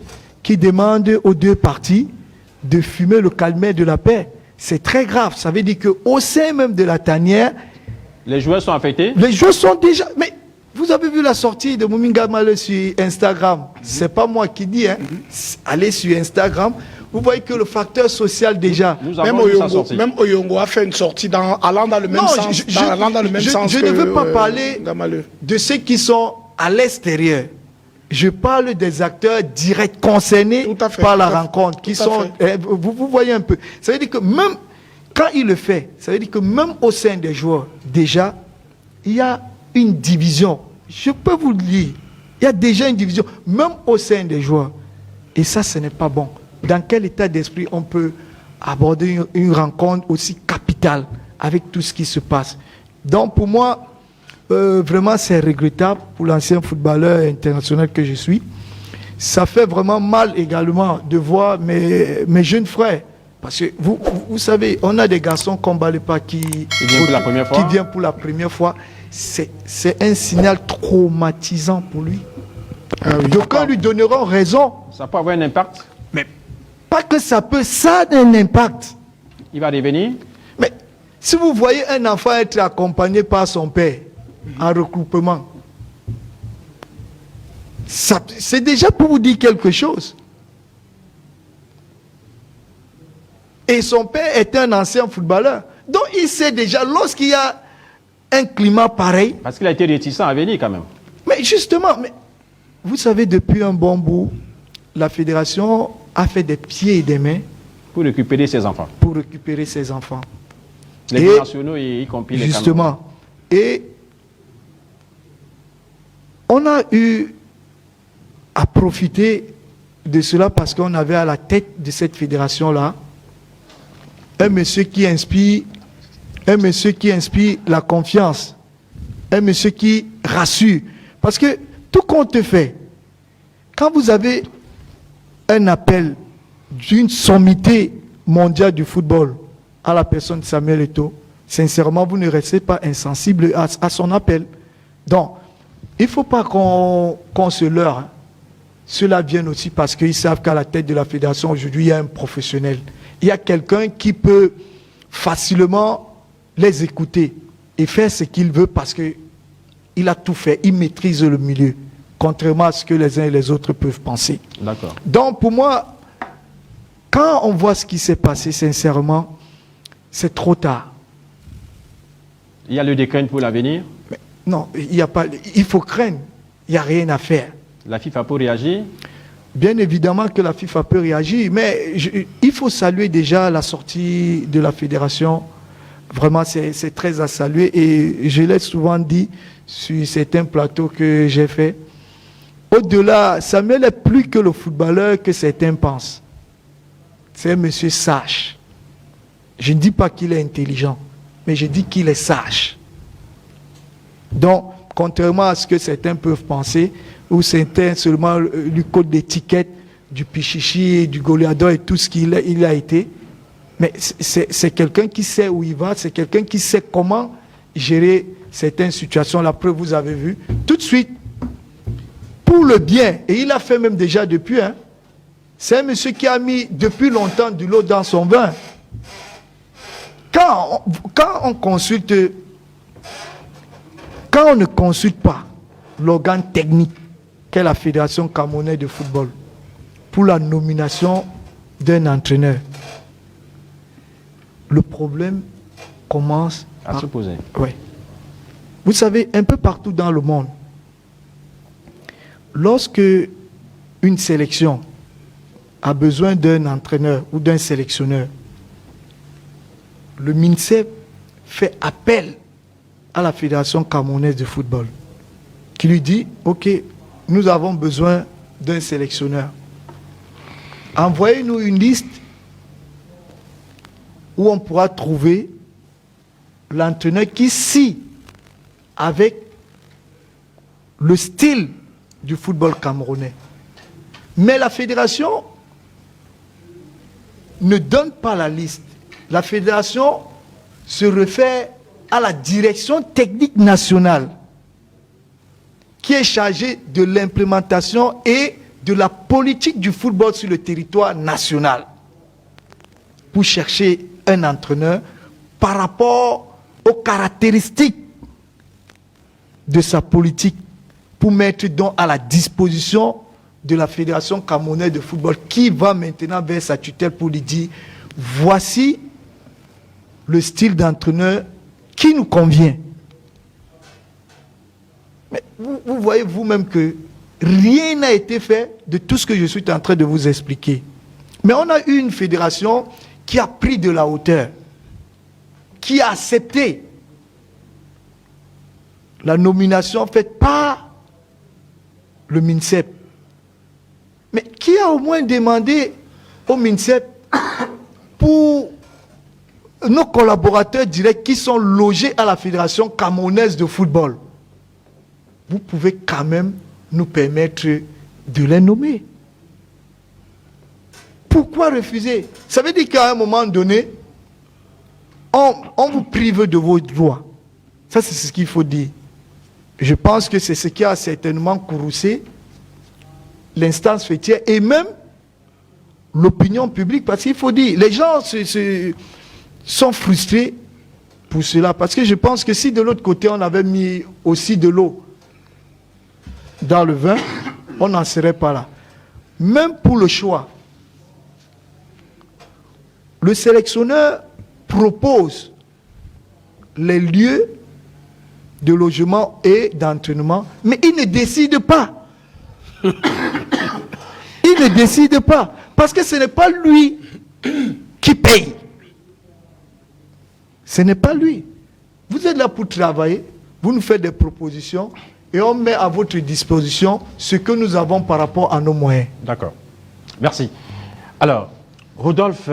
qui demande aux deux parties de fumer le calmant de la paix. C'est très grave. Ça veut dire qu'au sein même de la tanière, les joueurs sont affectés? Les joueurs sont déjà... Mais vous avez vu la sortie de Mouminga Malé sur Instagram. C'est pas moi qui dis, hein. Allez sur Instagram. Vous voyez que le facteur social déjà... Même Oyongo a fait une sortie allant dans le même sens. Je ne veux pas parler de ceux qui sont à l'extérieur. Je parle des acteurs directs concernés par la rencontre. Vous voyez un peu. Ça veut dire que même quand il le fait, ça veut dire que même au sein des joueurs, déjà, il y a une division. Je peux vous le dire. Il y a déjà une division, même au sein des joueurs. Et ça, ce n'est pas bon. Dans quel état d'esprit on peut aborder une rencontre aussi capitale avec tout ce qui se passe? Donc pour moi, vraiment c'est regrettable pour l'ancien footballeur international que je suis. Ça fait vraiment mal également de voir mes jeunes frères. Parce que vous savez, on a des garçons comme Balepa qui viennent pour la première fois. C'est un signal traumatisant pour lui. D'aucuns lui donneront raison. Ça peut avoir un impact? Mais pas que ça peut, ça a un impact. Il va revenir? Mais si vous voyez un enfant être accompagné par son père en regroupement, c'est déjà pour vous dire quelque chose. Et son père est un ancien footballeur. Donc il sait déjà, lorsqu'il y a un climat pareil... Parce qu'il a été réticent à venir quand même. Mais justement, vous savez, depuis un bon bout, la fédération a fait des pieds et des mains... Pour récupérer ses enfants. Pour récupérer ses enfants. Les nationaux, y compris les justement. Et on a eu à profiter de cela parce qu'on avait à la tête de cette fédération-là un monsieur qui inspire la confiance, un monsieur qui rassure. Parce que tout compte fait, quand vous avez un appel d'une sommité mondiale du football à la personne de Samuel Eto'o, sincèrement, vous ne restez pas insensible à son appel. Donc, il ne faut pas qu'on se leurre. Hein. Cela vient aussi parce qu'ils savent qu'à la tête de la fédération, aujourd'hui, il y a un professionnel. Il y a quelqu'un qui peut facilement les écouter et faire ce qu'il veut parce qu'il a tout fait. Il maîtrise le milieu, contrairement à ce que les uns et les autres peuvent penser. D'accord. Donc, pour moi, quand on voit ce qui s'est passé, sincèrement, c'est trop tard. Il y a le décret pour l'avenir? Non, il n'y a pas. Il faut craindre. Il n'y a rien à faire. La FIFA peut réagir? Bien évidemment que la FIFA peut réagir, mais il faut saluer déjà la sortie de la fédération. Vraiment, c'est très à saluer. Et je l'ai souvent dit sur certains plateaux que j'ai fait. Au-delà, Samuel est plus que le footballeur que certains pensent. C'est un monsieur sage. Je ne dis pas qu'il est intelligent, mais je dis qu'il est sage. Donc, contrairement à ce que certains peuvent penser, ou certains seulement lui codent l'étiquette du Pichichi, du Goliath et tout ce qu'il a été, mais c'est quelqu'un qui sait où il va, c'est quelqu'un qui sait comment gérer certaines situations. La preuve, vous avez vu, tout de suite, pour le bien, et il a fait même déjà depuis, hein, c'est un monsieur qui a mis depuis longtemps de l'eau dans son vin. Quand on consulte, quand on ne consulte pas l'organe technique qu'est la Fédération camerounaise de football pour la nomination d'un entraîneur, le problème commence à se poser. Oui. Vous savez, un peu partout dans le monde, lorsque une sélection a besoin d'un entraîneur ou d'un sélectionneur, le MINSEP fait appel à la Fédération camerounaise de football, qui lui dit, ok, nous avons besoin d'un sélectionneur. Envoyez-nous une liste où on pourra trouver l'entraîneur qui scie avec le style du football camerounais. Mais la fédération ne donne pas la liste. La fédération se réfère à la direction technique nationale qui est chargé de l'implémentation et de la politique du football sur le territoire national, pour chercher un entraîneur par rapport aux caractéristiques de sa politique, pour mettre donc à la disposition de la Fédération camerounaise de football, qui va maintenant vers sa tutelle pour lui dire, voici le style d'entraîneur qui nous convient. Mais vous voyez vous-même que rien n'a été fait de tout ce que je suis en train de vous expliquer. Mais on a eu une fédération qui a pris de la hauteur, qui a accepté la nomination faite par le MINSEP, mais qui a au moins demandé au MINSEP pour nos collaborateurs directs qui sont logés à la Fédération camerounaise de football. Vous pouvez quand même nous permettre de les nommer. Pourquoi refuser? Ça veut dire qu'à un moment donné, on vous prive de vos droits. Ça, c'est ce qu'il faut dire. Je pense que c'est ce qui a certainement courroucé l'instance fêtière et même l'opinion publique. Parce qu'il faut dire, les gens sont frustrés pour cela. Parce que je pense que si de l'autre côté, on avait mis aussi de l'eau dans le vin, on n'en serait pas là. Même pour le choix, le sélectionneur propose les lieux de logement et d'entraînement, mais il ne décide pas. Il ne décide pas, parce que ce n'est pas lui qui paye. Ce n'est pas lui. Vous êtes là pour travailler, vous nous faites des propositions, et on met à votre disposition ce que nous avons par rapport à nos moyens. D'accord. Merci. Alors, Rodolphe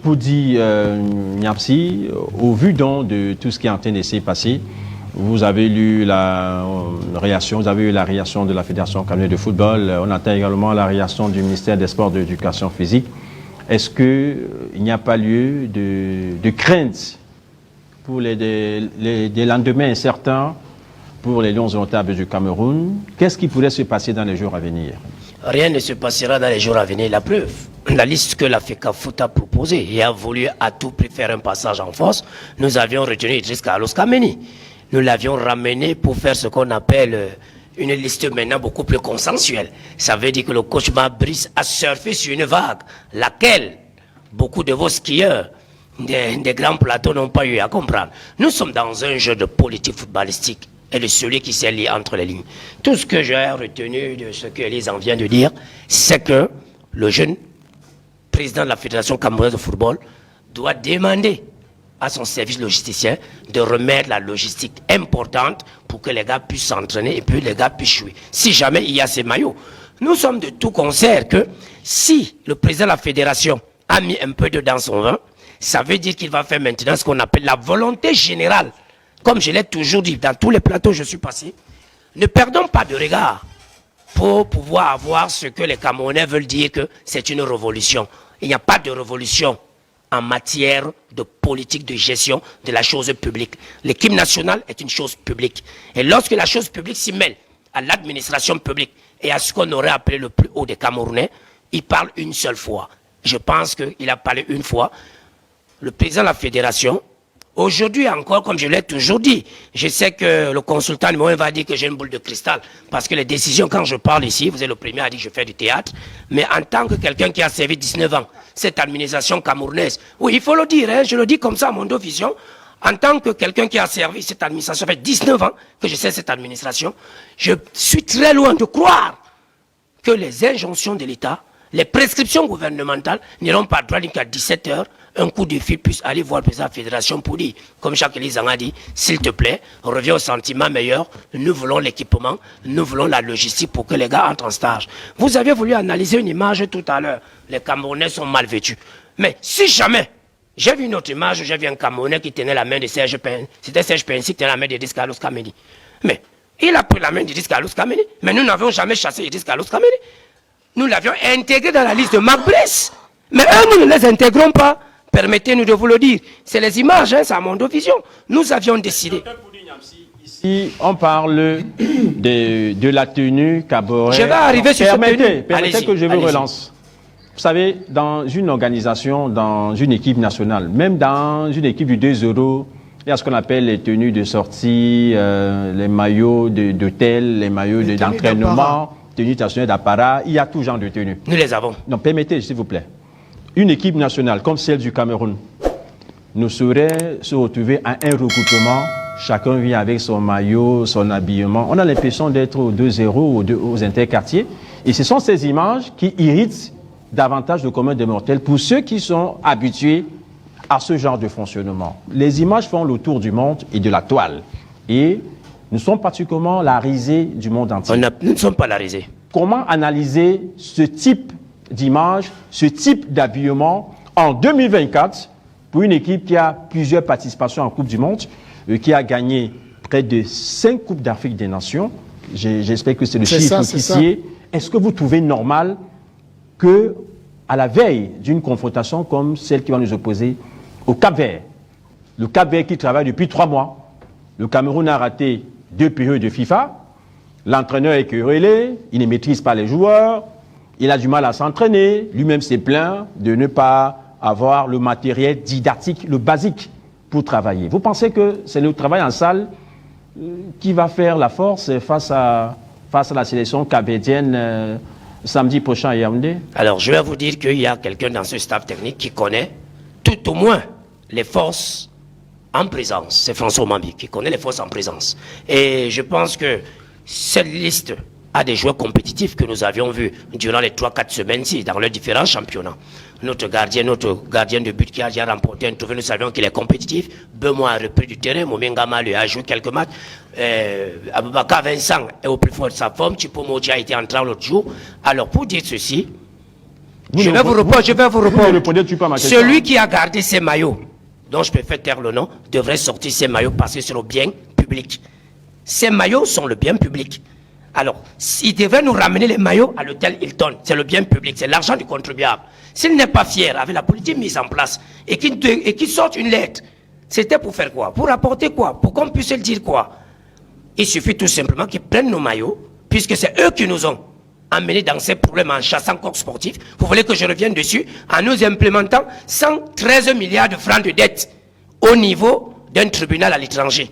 Poudi Niapsi, au vu donc de tout ce qui est en train de se passer, vous avez lu la réaction, vous avez eu la réaction de la Fédération camerounaise de football, on attend également la réaction du ministère des Sports de l'Éducation physique. Est-ce qu'il n'y a pas lieu de crainte pour des lendemains incertains pour les Lions indomptables du Cameroun? Qu'est-ce qui pourrait se passer dans les jours à venir? Rien ne se passera dans les jours à venir. La preuve, la liste que la FECAFOOT a proposée et a voulu à tout prix faire un passage en force, nous avions retenu Idriss Carlos Kameni. Nous l'avions ramené pour faire ce qu'on appelle une liste maintenant beaucoup plus consensuelle. Ça veut dire que le coach Brice a surfé sur une vague, laquelle beaucoup de vos skieurs des grands plateaux n'ont pas eu à comprendre. Nous sommes dans un jeu de politique footballistique et de celui qui s'est lié entre les lignes. Tout ce que j'ai retenu de ce que Elise en vient de dire, c'est que le jeune président de la Fédération camerounaise de football doit demander à son service logisticien de remettre la logistique importante pour que les gars puissent s'entraîner et puis les gars puissent jouer. Si jamais il y a ces maillots, nous sommes de tout concert que si le président de la fédération a mis un peu dans son vin, ça veut dire qu'il va faire maintenant ce qu'on appelle la volonté générale. Comme je l'ai toujours dit, dans tous les plateaux où je suis passé, ne perdons pas de regard pour pouvoir avoir ce que les Camerounais veulent dire que c'est une révolution. Il n'y a pas de révolution en matière de politique de gestion de la chose publique. L'équipe nationale est une chose publique. Et lorsque la chose publique s'y mêle à l'administration publique et à ce qu'on aurait appelé le plus haut des Camerounais, il parle une seule fois. Je pense qu'il a parlé une fois. Le président de la fédération, aujourd'hui encore, comme je l'ai toujours dit, je sais que le consultant numéro 1 va dire que j'ai une boule de cristal, parce que les décisions, quand je parle ici, vous êtes le premier à dire que je fais du théâtre, mais en tant que quelqu'un qui a servi 19 ans, cette administration camerounaise, oui, il faut le dire, hein, je le dis comme ça à mon vision, en tant que quelqu'un qui a servi cette administration, ça fait 19 ans que je sais cette administration, je suis très loin de croire que les injonctions de l'État, les prescriptions gouvernementales n'iront pas droit qu'à 17h, un coup de fil puisse aller voir le président de la fédération pour dire, comme Jacques Elizang a dit, s'il te plaît, reviens au sentiment meilleur, nous voulons l'équipement, nous voulons la logistique pour que les gars entrent en stage. Vous avez voulu analyser une image tout à l'heure, les Camerounais sont mal vêtus. Mais si jamais, j'ai vu une autre image, j'ai vu un Camerounais qui tenait la main de Serge Pensi, c'était Serge Pensi qui tenait la main d'Idriss Carlos Kameni. Mais il a pris la main d'Idriss Carlos Kameni, mais nous n'avions jamais chassé Idriss Carlos Kameni. Nous l'avions intégré dans la liste de Marc Brice. Mais eux, nous ne les intégrons pas. Permettez-nous de vous le dire. C'est les images, hein, c'est à Mondo Vision. Nous avions décidé. Si on parle de la tenue Caboret... Je vais arriver sur cette tenue. Permettez que je vous relance. Vous savez, dans une organisation, dans une équipe nationale, même dans une équipe du 2-0, il y a ce qu'on appelle les tenues de sortie, les maillots d'hôtel, les maillots d'entraînement, tenues nationales d'apparat, il y a tout genre de tenues. Nous les avons. Donc permettez, s'il vous plaît, une équipe nationale comme celle du Cameroun ne saurait se retrouver à un regroupement, chacun vient avec son maillot, son habillement. On a l'impression d'être au 2-0 aux interquartiers. Et ce sont ces images qui irritent davantage le commun des mortels pour ceux qui sont habitués à ce genre de fonctionnement. Les images font le tour du monde et de la toile. Et nous sommes particulièrement la risée du monde entier. Nous ne sommes pas la risée. Comment analyser ce type d'image, ce type d'habillement en 2024 pour une équipe qui a plusieurs participations en Coupe du Monde, qui a gagné près de 5 Coupes d'Afrique des Nations. J'espère que c'est le chiffre qui s'y est. Est-ce que vous trouvez normal que, à la veille d'une confrontation comme celle qui va nous opposer au Cap-Vert, le Cap-Vert qui travaille depuis 3 mois, le Cameroun a raté 2 périodes de FIFA, l'entraîneur est querellé, il ne maîtrise pas les joueurs, il a du mal à s'entraîner, lui-même s'est plaint de ne pas avoir le matériel didactique, le basique pour travailler. Vous pensez que c'est le travail en salle qui va faire la force face à la sélection capverdienne samedi prochain à Yaoundé? Alors, je vais vous dire qu'il y a quelqu'un dans ce staff technique qui connaît tout au moins les forces en présence. C'est François Mambi qui connaît les forces en présence. Et je pense que cette liste a des joueurs compétitifs que nous avions vus durant les 3-4 semaines-ci dans leurs différents championnats. Notre gardien de but qui a déjà remporté un trophée, nous savions qu'il est compétitif. Benoît a repris du terrain, Momengama lui a joué quelques matchs. Aboubakar Vincent est au plus fort de sa forme. Chipo Moji a été entré l'autre jour. Alors pour dire ceci, je vais vous répondre. Celui qui a gardé ses maillots, dont je peux faire taire le nom, devrait sortir ses maillots parce que c'est le bien public. Ces maillots sont le bien public. Alors, il devrait nous ramener les maillots à l'hôtel Hilton. C'est le bien public, c'est l'argent du contribuable. S'il n'est pas fier avec la politique mise en place et qu'il sorte une lettre, c'était pour faire quoi? Pour apporter quoi? Pour qu'on puisse le dire quoi? Il suffit tout simplement qu'ils prennent nos maillots, puisque c'est eux qui nous ont amenés dans ces problèmes en chassant corps sportif. Vous voulez que je revienne dessus? En nous implémentant 113 milliards de francs de dette au niveau d'un tribunal à l'étranger.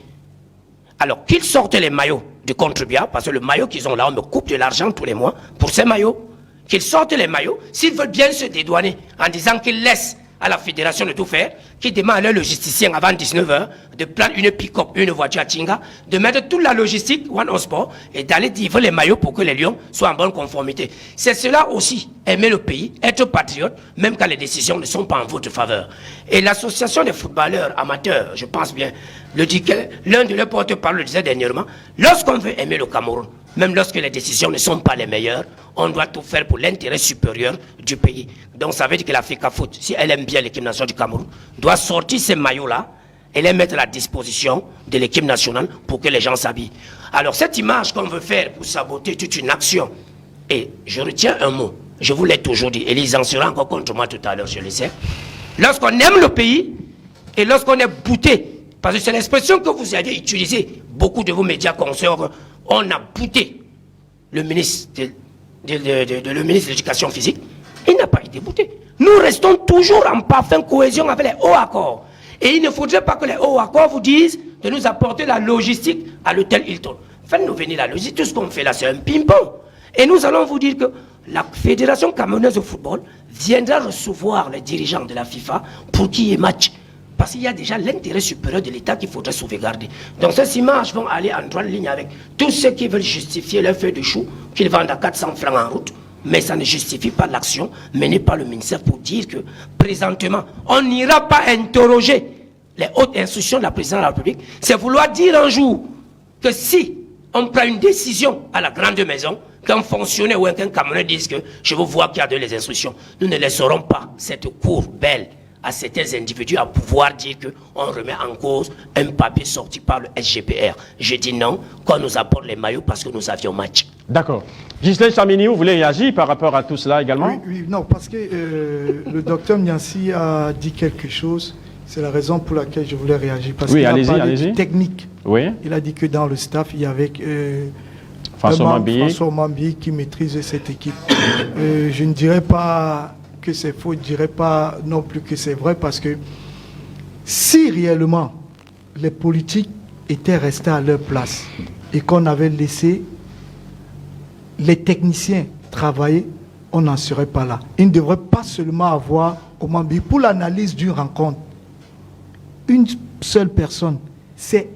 Alors qu'ils sortent les maillots du contribuable, parce que le maillot qu'ils ont là, on me coupe de l'argent tous les mois pour ces maillots. Qu'ils sortent les maillots, s'ils veulent bien se dédouaner en disant qu'ils laissent à la fédération de tout faire, qu'ils demandent à leur logisticien avant 19h de prendre une pick-up, une voiture à Chinga, de mettre toute la logistique One on Sport et d'aller livrer les maillots pour que les Lions soient en bonne conformité. C'est cela aussi, aimer le pays, être patriote, même quand les décisions ne sont pas en votre faveur. Et l'association des footballeurs amateurs, je pense bien, l'un de leurs porte-parole le disait dernièrement, lorsqu'on veut aimer le Cameroun, même lorsque les décisions ne sont pas les meilleures, on doit tout faire pour l'intérêt supérieur du pays. Donc ça veut dire que l'Africa Foot, si elle aime bien l'équipe nationale du Cameroun, doit sortir ces maillots-là et les mettre à la disposition de l'équipe nationale pour que les gens s'habillent. Alors cette image qu'on veut faire pour saboter toute une action, et je retiens un mot, je vous l'ai toujours dit, et ils en seront encore contre moi tout à l'heure, je le sais. Lorsqu'on aime le pays et lorsqu'on est bouté, parce que c'est l'expression que vous avez utilisée, beaucoup de vos médias conservent, on a bouté le ministre de l'Éducation physique, il n'a pas été bouté. Nous restons toujours en parfaite cohésion avec les hauts accords. Et il ne faudrait pas que les hauts accords vous disent de nous apporter la logistique à l'hôtel Hilton. Faites-nous venir la logistique, tout ce qu'on fait là, c'est un ping-pong. Et nous allons vous dire que la Fédération camerounaise de football viendra recevoir les dirigeants de la FIFA pour qu'il y ait match. Parce qu'il y a déjà l'intérêt supérieur de l'État qu'il faudrait sauvegarder. Donc ces images vont aller en droite ligne avec tous ceux qui veulent justifier leur feuille de chou, qu'ils vendent à 400 francs en route. Mais ça ne justifie pas l'action menée par le ministère pour dire que, présentement, on n'ira pas interroger les hautes institutions de la présidence de la République. C'est vouloir dire un jour que si on prend une décision à la grande maison, qu'un fonctionnaire ou qu'un Camerounais dise que je veux voir qu'il y a de les instructions, nous ne laisserons pas cette cour belle à certains individus à pouvoir dire qu'on remet en cause un papier sorti par le SGPR. Je dis non, qu'on nous apporte les maillots parce que nous avions match. D'accord. Ghislain Chamini, vous voulez réagir par rapport à tout cela également? Oui, non, parce que le docteur Niassi a dit quelque chose C'est la raison pour laquelle je voulais réagir. Parce Oui, qu'il a allez-y, parlé allez-y. de technique. Oui, Il a dit que dans le staff, il y avait François Mambille. François Mambille qui maîtrise cette équipe. Je ne dirais pas que c'est faux, je ne dirais pas non plus que c'est vrai, parce que si réellement les politiques étaient restés à leur place et qu'on avait laissé les techniciens travailler, on n'en serait pas là. Ils ne devraient pas seulement avoir au Mambille pour l'analyse d'une rencontre. Une seule personne, c'est...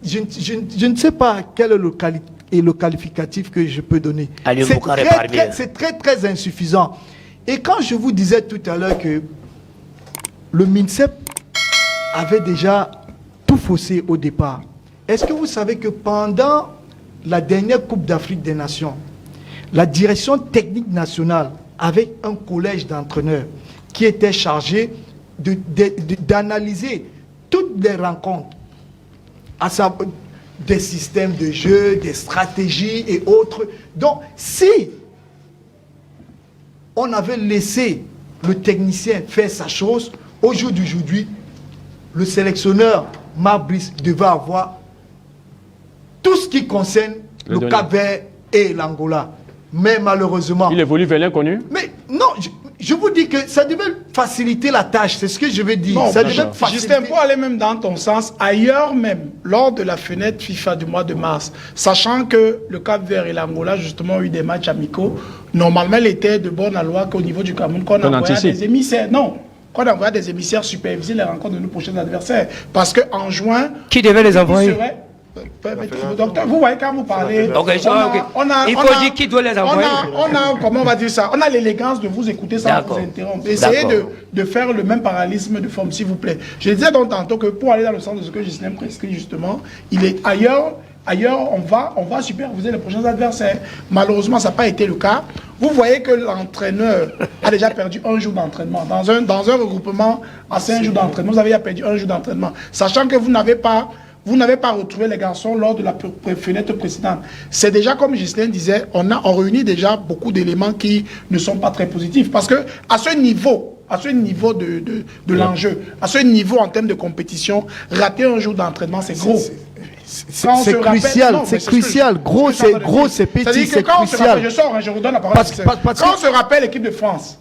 Je ne sais pas quel est le qualificatif que je peux donner. Aliou C'est Boukhari très, parmi très, eux. c'est très, très insuffisant. Et quand je vous disais tout à l'heure que le MINSEP avait déjà tout faussé au départ, est-ce que vous savez que pendant la dernière Coupe d'Afrique des Nations, la direction technique nationale avait un collège d'entraîneurs qui était chargé d'analyser toutes les rencontres, à savoir des systèmes de jeu, des stratégies et autres. Donc, si on avait laissé le technicien faire sa chose, au jour d'aujourd'hui, le sélectionneur Marbrice devait avoir tout ce qui concerne le Cap-Vert et l'Angola. Mais malheureusement... Il évolue vers l'inconnu. Mais non, je vous dis que ça devait faciliter la tâche, c'est ce que je veux dire. Non, Ça devait faciliter... Justin, pour aller même dans ton sens, ailleurs même, lors de la fenêtre FIFA du mois de mars, sachant que le Cap-Vert et l'Angola, justement, ont eu des matchs amicaux, normalement, il était de bonne loi qu'au niveau du Cameroun, qu'on envoyait des émissaires. Non, qu'on envoyait des émissaires superviser les rencontres de nos prochains adversaires. Parce qu'en juin... Qui devait les envoyer? Docteur, vous voyez quand vous parlez, il faut dire qui doit les envoyer. Comment on va dire ça? On a l'élégance de vous écouter sans vous interrompre. Essayez de faire le même parallélisme de forme, s'il vous plaît. Je disais donc tantôt que pour aller dans le sens de ce que Justin prescrit justement, il est ailleurs. Ailleurs, on va superviser les prochains adversaires. Malheureusement, ça n'a pas été le cas. Vous voyez que l'entraîneur a déjà perdu un jour d'entraînement. Dans un regroupement à 5 jours d'entraînement, vous avez déjà perdu un jour d'entraînement. Sachant que vous n'avez pas retrouvé les garçons lors de la fenêtre précédente. C'est déjà, comme Ghislain disait, on réunit déjà beaucoup d'éléments qui ne sont pas très positifs. Parce que à ce niveau de l'enjeu, à ce niveau en termes de compétition, rater un jour d'entraînement, c'est gros. C'est crucial, c'est crucial. Gros, c'est petit, c'est crucial. Je sors, je redonne la parole. Quand on se rappelle l'équipe de France,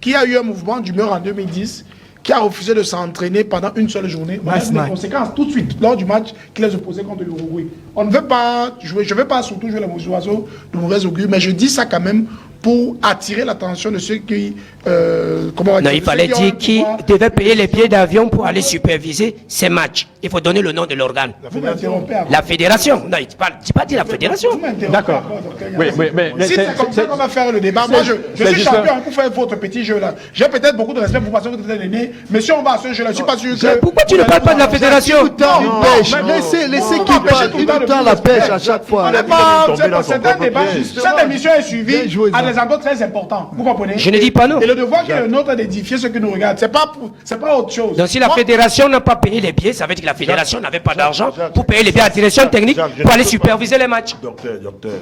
qui a eu un mouvement d'humeur en 2010, qui a refusé de s'entraîner pendant une seule journée, on a vu les conséquences tout de suite lors du match qui les opposait contre l'Uruguay. On ne veut pas jouer, je ne veux pas surtout jouer les oiseaux de mauvais augure, mais je dis ça quand même pour attirer l'attention de ceux qui... non, il fallait dire qui devait payer les billets d'avion pour aller superviser ces matchs. Il faut donner le nom de l'organe. La fédération. Non, tu n'as pas dit la fédération. D'accord. Oui, mais si c'est comme ça qu'on va faire le débat, moi je suis champion pour faire votre petit jeu là. J'ai peut-être beaucoup de respect pour parce que vous êtes l'aîné, mais si on va à ce jeu-là, je ne suis pas sûr que... Pourquoi tu ne parles pas de la fédération? Laissez qu'il parle, il nous tend la pêche à chaque fois. C'est un débat. Cette émission est suivie à des endroits très importants. Vous comprenez? Je ne dis pas non. Et le devoir qui est le nôtre d'édifier ceux qui nous regardent, c'est pas autre chose. Donc si la fédération n'a pas payé les billets, ça veut dire que la fédération n'avait pas d'argent pour payer les billets à la direction technique pour aller superviser les matchs. Docteur.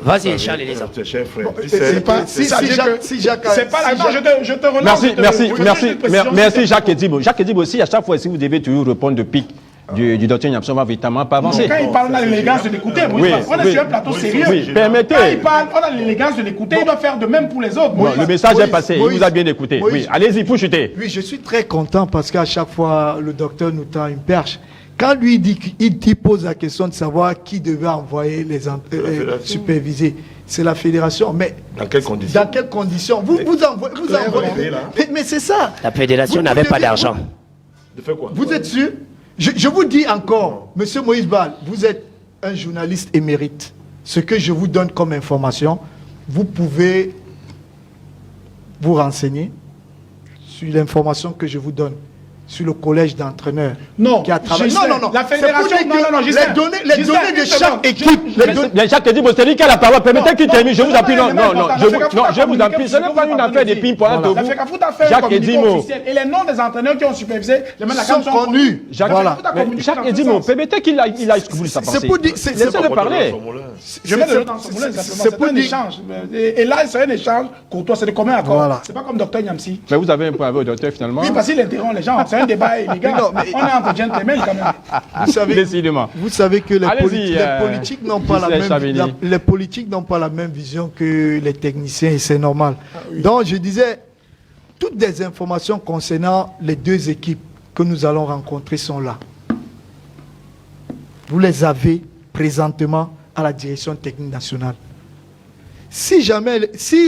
Vas-y, Charles Elisa. Cher frère. C'est pas la... Non, je te relance. Merci Jacques Edibo. Jacques Edibo aussi, à chaque fois, si vous devez toujours répondre de pic du docteur Niamson, on va véritablement pas avancer. Quand il parle, on a l'élégance de l'écouter. On est sur un plateau sérieux. Oui, permettez. Quand il parle, on a l'élégance de l'écouter. Il doit faire de même pour les autres. Bon, le message est passé. Il vous a bien écouté. Oui, allez-y, pour chuter. Oui, je suis très content parce qu'à chaque fois, le docteur nous tend une perche. Quand lui dit qu'il pose la question de savoir qui devait envoyer les superviser, c'est la fédération. Mais dans quelles conditions? Dans quelles conditions? Vous envoyez. Mais c'est ça. La fédération n'avait pas d'argent. De faire quoi? Vous êtes sûr? Je vous dis encore, Monsieur Moïse Bal, vous êtes un journaliste émérite. Ce que je vous donne comme information, vous pouvez vous renseigner sur l'information que je vous donne sur le collège d'entraîneurs qui a travaillé. Non. La fédération, les données de chaque équipe. Jacques Edibo, c'est lui qui a la parole. Permettez qu'il termine. Je vous appuie. Non, je vous appuie. Ce n'est pas une affaire de ping-pong. Jacques Edibo. Et les noms des entraîneurs qui ont supervisé, les mêmes sont connus. Jacques Edibo, permettez qu'il a voulu sa pensée. Laissez-le parler. Je mets le nom dans son moulin, c'est un échange. Et là, c'est un échange courtois, c'est de commun accord. C'est pas comme docteur Niamsi. Mais vous avez un point avec le docteur finalement. Oui, parce qu'il interrompt les gens. c'est un débat illégal. Non, mais- On est entre gentlemen quand même. Décidément. Vous savez que les, Allez-y, les politiques n'ont pas la Gisèle même, Chabini. les politiques n'ont pas la même vision que les techniciens et c'est normal. Donc je disais, toutes les informations concernant les deux équipes que nous allons rencontrer sont là. Vous les avez présentement à la direction technique nationale. Si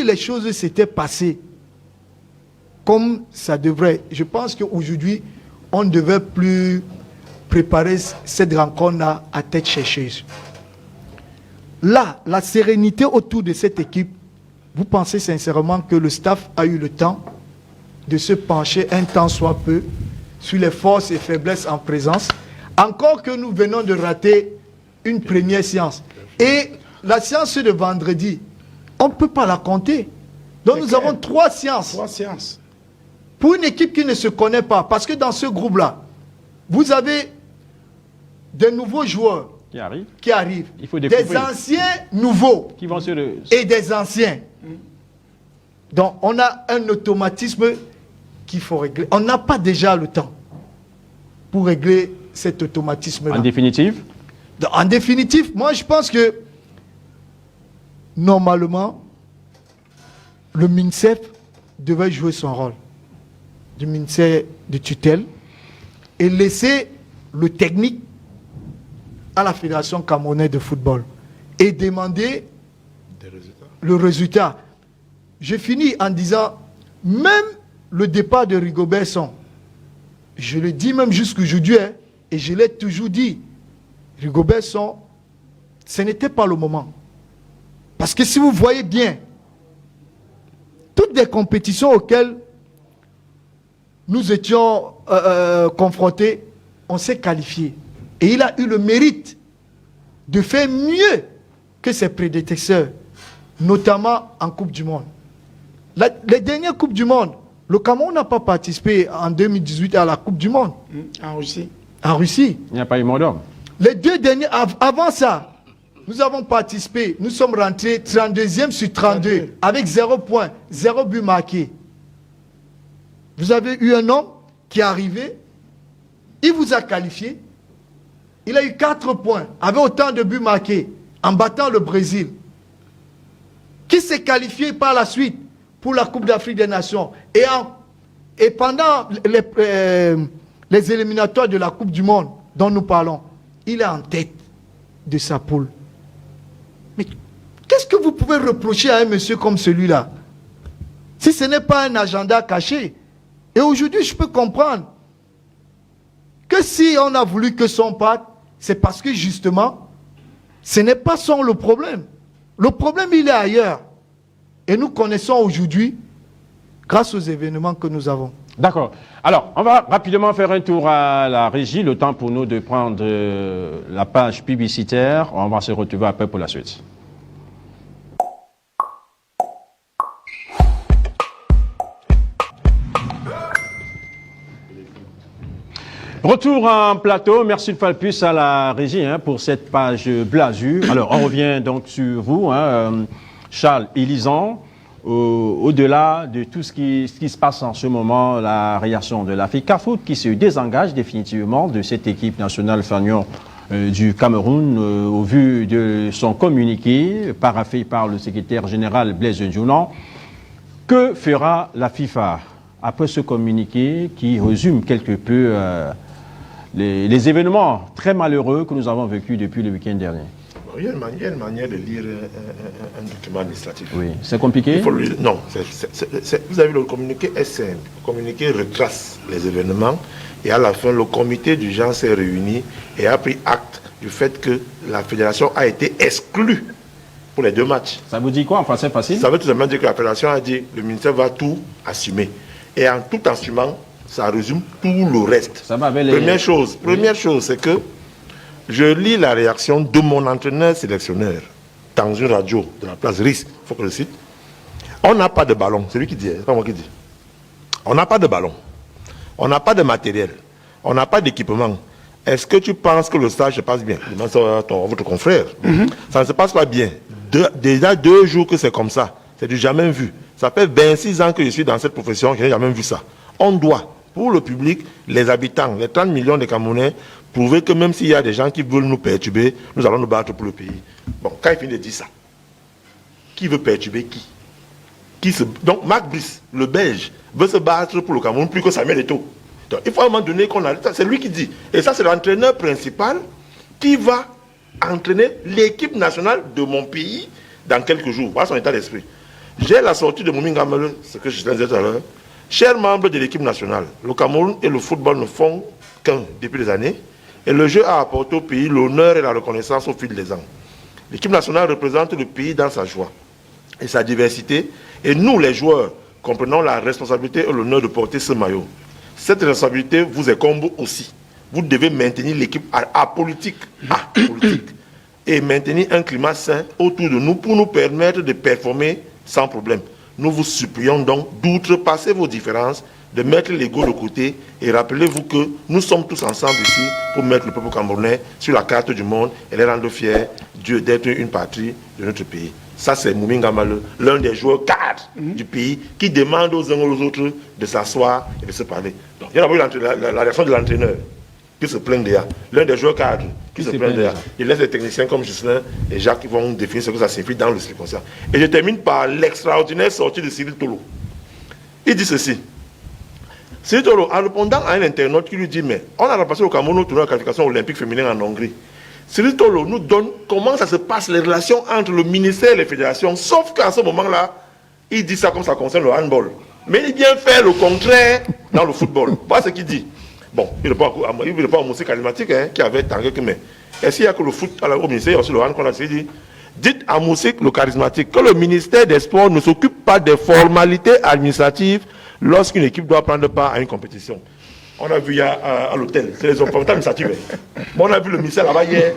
les choses s'étaient passées comme ça devrait, je pense qu'aujourd'hui, on ne devait plus préparer cette rencontre-là à tête chercheuse. Là, la sérénité autour de cette équipe, vous pensez sincèrement que le staff a eu le temps de se pencher un temps soit peu sur les forces et faiblesses en présence, encore que nous venons de rater une première séance. Et la séance de vendredi, on ne peut pas la compter. Donc C'est nous clair. avons 3 séances. 3 séances. Pour une équipe qui ne se connaît pas, parce que dans ce groupe-là, vous avez des nouveaux joueurs Qui arrive, qui arrivent, Il faut des découvrir. anciens nouveaux qui vont sur le... et des anciens. Donc on a un automatisme qu'il faut régler. On n'a pas déjà le temps pour régler cet automatisme-là. En définitive, En définitive, moi je pense que normalement, le MINSEF devait jouer son rôle du ministère de tutelle et laisser le technique à la Fédération camerounaise de football et demander Des résultats. le résultat. Je finis en disant, même le départ de Rigobert Song, je le dis même jusqu'aujourd'hui, hein, et je l'ai toujours dit, Rigobert Song, ce n'était pas le moment. Parce que si vous voyez bien, toutes les compétitions auxquelles nous étions confrontés, on s'est qualifié. Et il a eu le mérite de faire mieux que ses prédécesseurs, notamment en Coupe du Monde. Les dernières Coupes du Monde, le Cameroun n'a pas participé en 2018 à la Coupe du Monde, En Russie. en Russie. il n'y a pas eu mot d'homme. Les 2 derniers, avant ça, nous avons participé, nous sommes rentrés 32e sur 32, avec 0 points, 0 but marqué. Vous avez eu un homme qui est arrivé, il vous a qualifié, il a eu 4 points, avec autant de buts marqués, en battant le Brésil, qui s'est qualifié par la suite pour la Coupe d'Afrique des Nations. Et pendant les éliminatoires de la Coupe du Monde dont nous parlons, il est en tête de sa poule. Mais qu'est-ce que vous pouvez reprocher à un monsieur comme celui-là, si ce n'est pas un agenda caché? Et aujourd'hui, je peux comprendre que si on a voulu que son parte, c'est parce que justement, ce n'est pas son le problème. Le problème, il est ailleurs. Et nous connaissons aujourd'hui, grâce aux événements que nous avons. D'accord. Alors, on va rapidement faire un tour à la régie, le temps pour nous de prendre la page publicitaire. On va se retrouver après pour la suite. Retour en plateau. Merci une fois de plus à la régie pour cette page blasure. Alors, on revient donc sur vous, Charles Élizon. Au-delà de tout ce qui se passe en ce moment, la réaction de l'Africa Foot qui se désengage définitivement de cette équipe nationale fanion du Cameroun au vu de son communiqué paraphé par le secrétaire général Blaise Ndiounan. Que fera la FIFA après ce communiqué qui résume quelque peu les événements très malheureux que nous avons vécus depuis le week-end dernier? Il y a une manière de lire un document administratif. Oui, c'est compliqué. Il faut le lire. Non, vous avez le communiqué est simple. Le communiqué retrace les événements et à la fin, le comité d'urgence s'est réuni et a pris acte du fait que la fédération a été exclue pour les 2 matchs. Ça vous dit quoi en français facile? Ça veut tout simplement dire que la fédération a dit le ministère va tout assumer. Et en tout assumant, ça résume tout le reste. Ça va avec les... Première chose, c'est que je lis la réaction de mon entraîneur sélectionneur dans une radio de la place RIS, il faut que je le cite. On n'a pas de ballon, c'est lui qui dit, c'est pas moi qui dis. On n'a pas de ballon, on n'a pas de matériel, on n'a pas d'équipement. Est-ce que tu penses que le stage se passe bien? Demande ça à votre confrère. Ça ne se passe pas bien. Déjà 2 jours que c'est comme ça, c'est du jamais vu. Ça fait 26 ans que je suis dans cette profession, je n'ai jamais vu ça. On doit, pour le public, les habitants, les 30 millions de Camerounais, prouver que même s'il y a des gens qui veulent nous perturber, nous allons nous battre pour le pays. Bon, quand il finit de dire ça, qui veut perturber qui? Donc, Marc Brice, le Belge, veut se battre pour le Cameroun plus que Samuel Eto'o. Donc, il faut à un moment donné qu'on arrête ça. C'est lui qui dit. Et ça, c'est l'entraîneur principal qui va entraîner l'équipe nationale de mon pays dans quelques jours. Voilà son état d'esprit. J'ai la sortie de Moumi Ngamale, ce que je disais tout à l'heure. Chers membres de l'équipe nationale, le Cameroun et le football ne font qu'un depuis des années. Et le jeu a apporté au pays l'honneur et la reconnaissance au fil des ans. L'équipe nationale représente le pays dans sa joie et sa diversité. Et nous, les joueurs, comprenons la responsabilité et l'honneur de porter ce maillot. Cette responsabilité vous incombe aussi. Vous devez maintenir l'équipe apolitique et maintenir un climat sain autour de nous pour nous permettre de performer sans problème. Nous vous supplions donc d'outrepasser vos différences, de mettre l'ego de côté et rappelez-vous que nous sommes tous ensemble ici pour mettre le peuple camerounais sur la carte du monde et les rendre fiers d'être une patrie de notre pays. Ça, c'est Moumi Ngamale, l'un des joueurs cadres du pays qui demande aux uns et aux autres de s'asseoir et de se parler. Donc, il y a d'abord la réaction de l'entraîneur qui se plaint déjà. L'un des joueurs cadres qui se plaint déjà. Il laisse les techniciens comme Justin et Jacques qui vont définir ce que ça signifie dans le circonstance. Et je termine par l'extraordinaire sortie de Cyril Tolo. Il dit ceci. Cyril Tolo, en répondant à un internaute qui lui dit, mais on a remplacé le Cameroun au tournoi de qualification olympique féminin en Hongrie. Cyril Tolo nous donne comment ça se passe, les relations entre le ministère et les fédérations, sauf qu'à ce moment-là, il dit ça comme ça concerne le handball. Mais il vient faire le contraire dans le football. Voilà ce qu'il dit. Bon, il ne veut pas au Moussé charismatique qui avait tangué que mais. Est-ce qu'il n'y a que le foot au ministère, il y a aussi le hand qu'on a dit. Dites à Moussé le charismatique que le ministère des Sports ne s'occupe pas des formalités administratives lorsqu'une équipe doit prendre part à une compétition. On a vu à l'hôtel, c'est les formalités administratives. Bon, on a vu le ministère là-bas hier.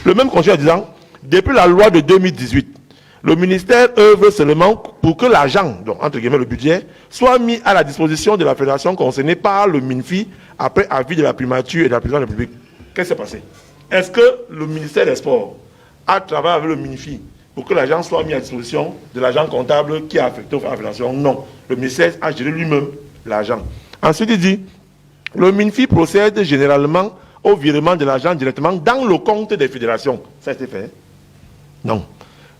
Le même conseil en disant, depuis la loi de 2018, le ministère œuvre seulement pour que l'argent, donc entre guillemets le budget, soit mis à la disposition de la fédération concernée par le MINFI après avis de la primature et de la présidence de la République. Qu'est-ce qui s'est passé? Est-ce que le ministère des Sports a travaillé avec le MINFI pour que l'argent soit mis à disposition de l'agent comptable qui a affecté à la fédération? Non. Le ministère a géré lui-même l'argent. Ensuite, il dit, le MINFI procède généralement au virement de l'argent directement dans le compte des fédérations. Ça a été fait? Non.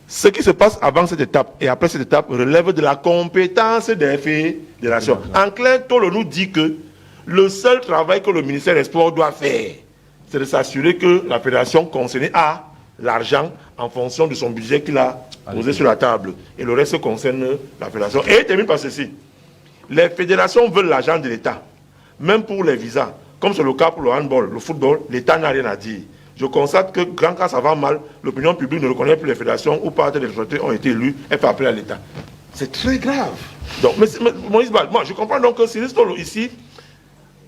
Ce qui se passe avant cette étape et après cette étape relève de la compétence des fédérations. En clair, Tolo nous dit que le seul travail que le ministère des Sports doit faire, c'est de s'assurer que la fédération concernée a l'argent en fonction de son budget qu'il a posé sur la table. Et le reste concerne la fédération. Et il termine par ceci. Les fédérations veulent l'argent de l'État, même pour les visas. Comme c'est le cas pour le handball, le football, l'État n'a rien à dire. Je constate que quand ça va mal, l'opinion publique ne reconnaît plus les fédérations où part des autorités ont été élus et fait appel à l'État. C'est très grave. Donc, mais Moïse Bal, moi je comprends donc que Cyril Tolo ici,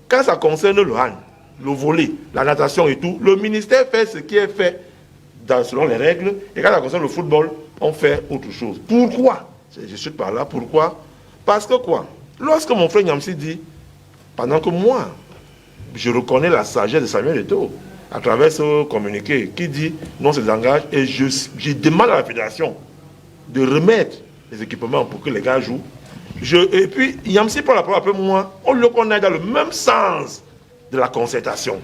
quand ça concerne le hand, le volley, la natation et tout, le ministère fait ce qui est fait selon les règles, et quand ça concerne le football, on fait autre chose. Pourquoi? Je suis par là, pourquoi? Parce que quoi? Lorsque mon frère Nyamsi dit, pendant que moi, je reconnais la sagesse de Samuel Eto'o, à travers ce communiqué qui dit non, se désengage et je demande à la fédération de remettre les équipements pour que les gars jouent. Et puis, Yamsi prend la parole après moi, au lieu qu'on aille dans le même sens de la concertation,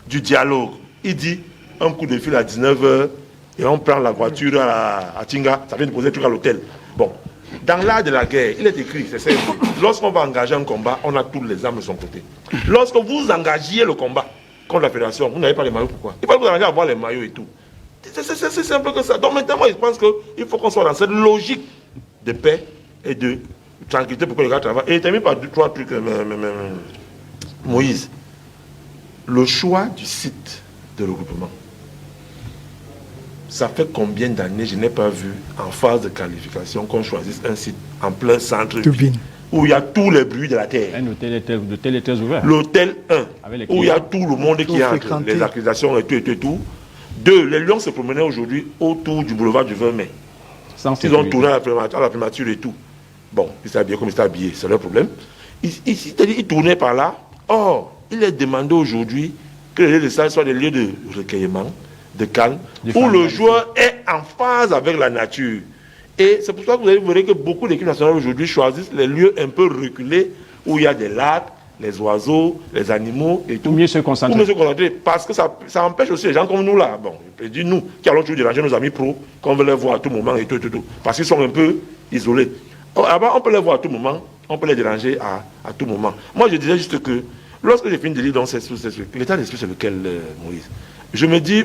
du dialogue. Il dit un coup de fil à 19h et on prend la voiture à Tinga, ça vient de poser un truc à l'hôtel. Bon, dans l'art de la guerre, il est écrit, c'est simple. Lorsqu'on va engager un combat, on a toutes les armes de son côté. Lorsque vous engagiez le combat contre la fédération, vous n'avez pas les maillots, pourquoi? Il faut que vous arriviez à avoir les maillots et tout. C'est simple que ça. Donc maintenant, je pense qu'il faut qu'on soit dans cette logique de paix et de tranquillité pour que les gars travaillent. Et il termine par 3 trucs, Moïse. Le choix du site de regroupement. Ça fait combien d'années je n'ai pas vu en phase de qualification qu'on choisisse un site en plein centre où il y a tous les bruits de la terre. Un hôtel est très ouvert. L'hôtel 1, où il y a tout le monde qui entre, les accusations et tout. 2, les Lions se promenaient aujourd'hui autour du boulevard du 20 mai. Ils ont tourné à la primature et tout. Bon, ils étaient habillés comme ils étaient habillés, c'est leur problème. Ils tournaient par là. Or, il est demandé aujourd'hui que les lieux de salle soient des lieux de recueillement, de calme, où le joueur est en phase avec la nature. Et c'est pour ça que vous verrez que beaucoup d'équipes nationales aujourd'hui choisissent les lieux un peu reculés où il y a des lacs, les oiseaux, les animaux et tout. Pour mieux se concentrer. Pour mieux se concentrer, parce que ça empêche aussi les gens comme nous là. Bon, je dis nous, qui allons toujours déranger nos amis pros, qu'on veut les voir à tout moment et tout. Parce qu'ils sont un peu isolés. Avant, on peut les voir à tout moment, on peut les déranger à tout moment. Moi, je disais juste que, lorsque j'ai fini de lire dans ces trucs, l'état d'esprit c'est lequel, Moïse? Je me dis,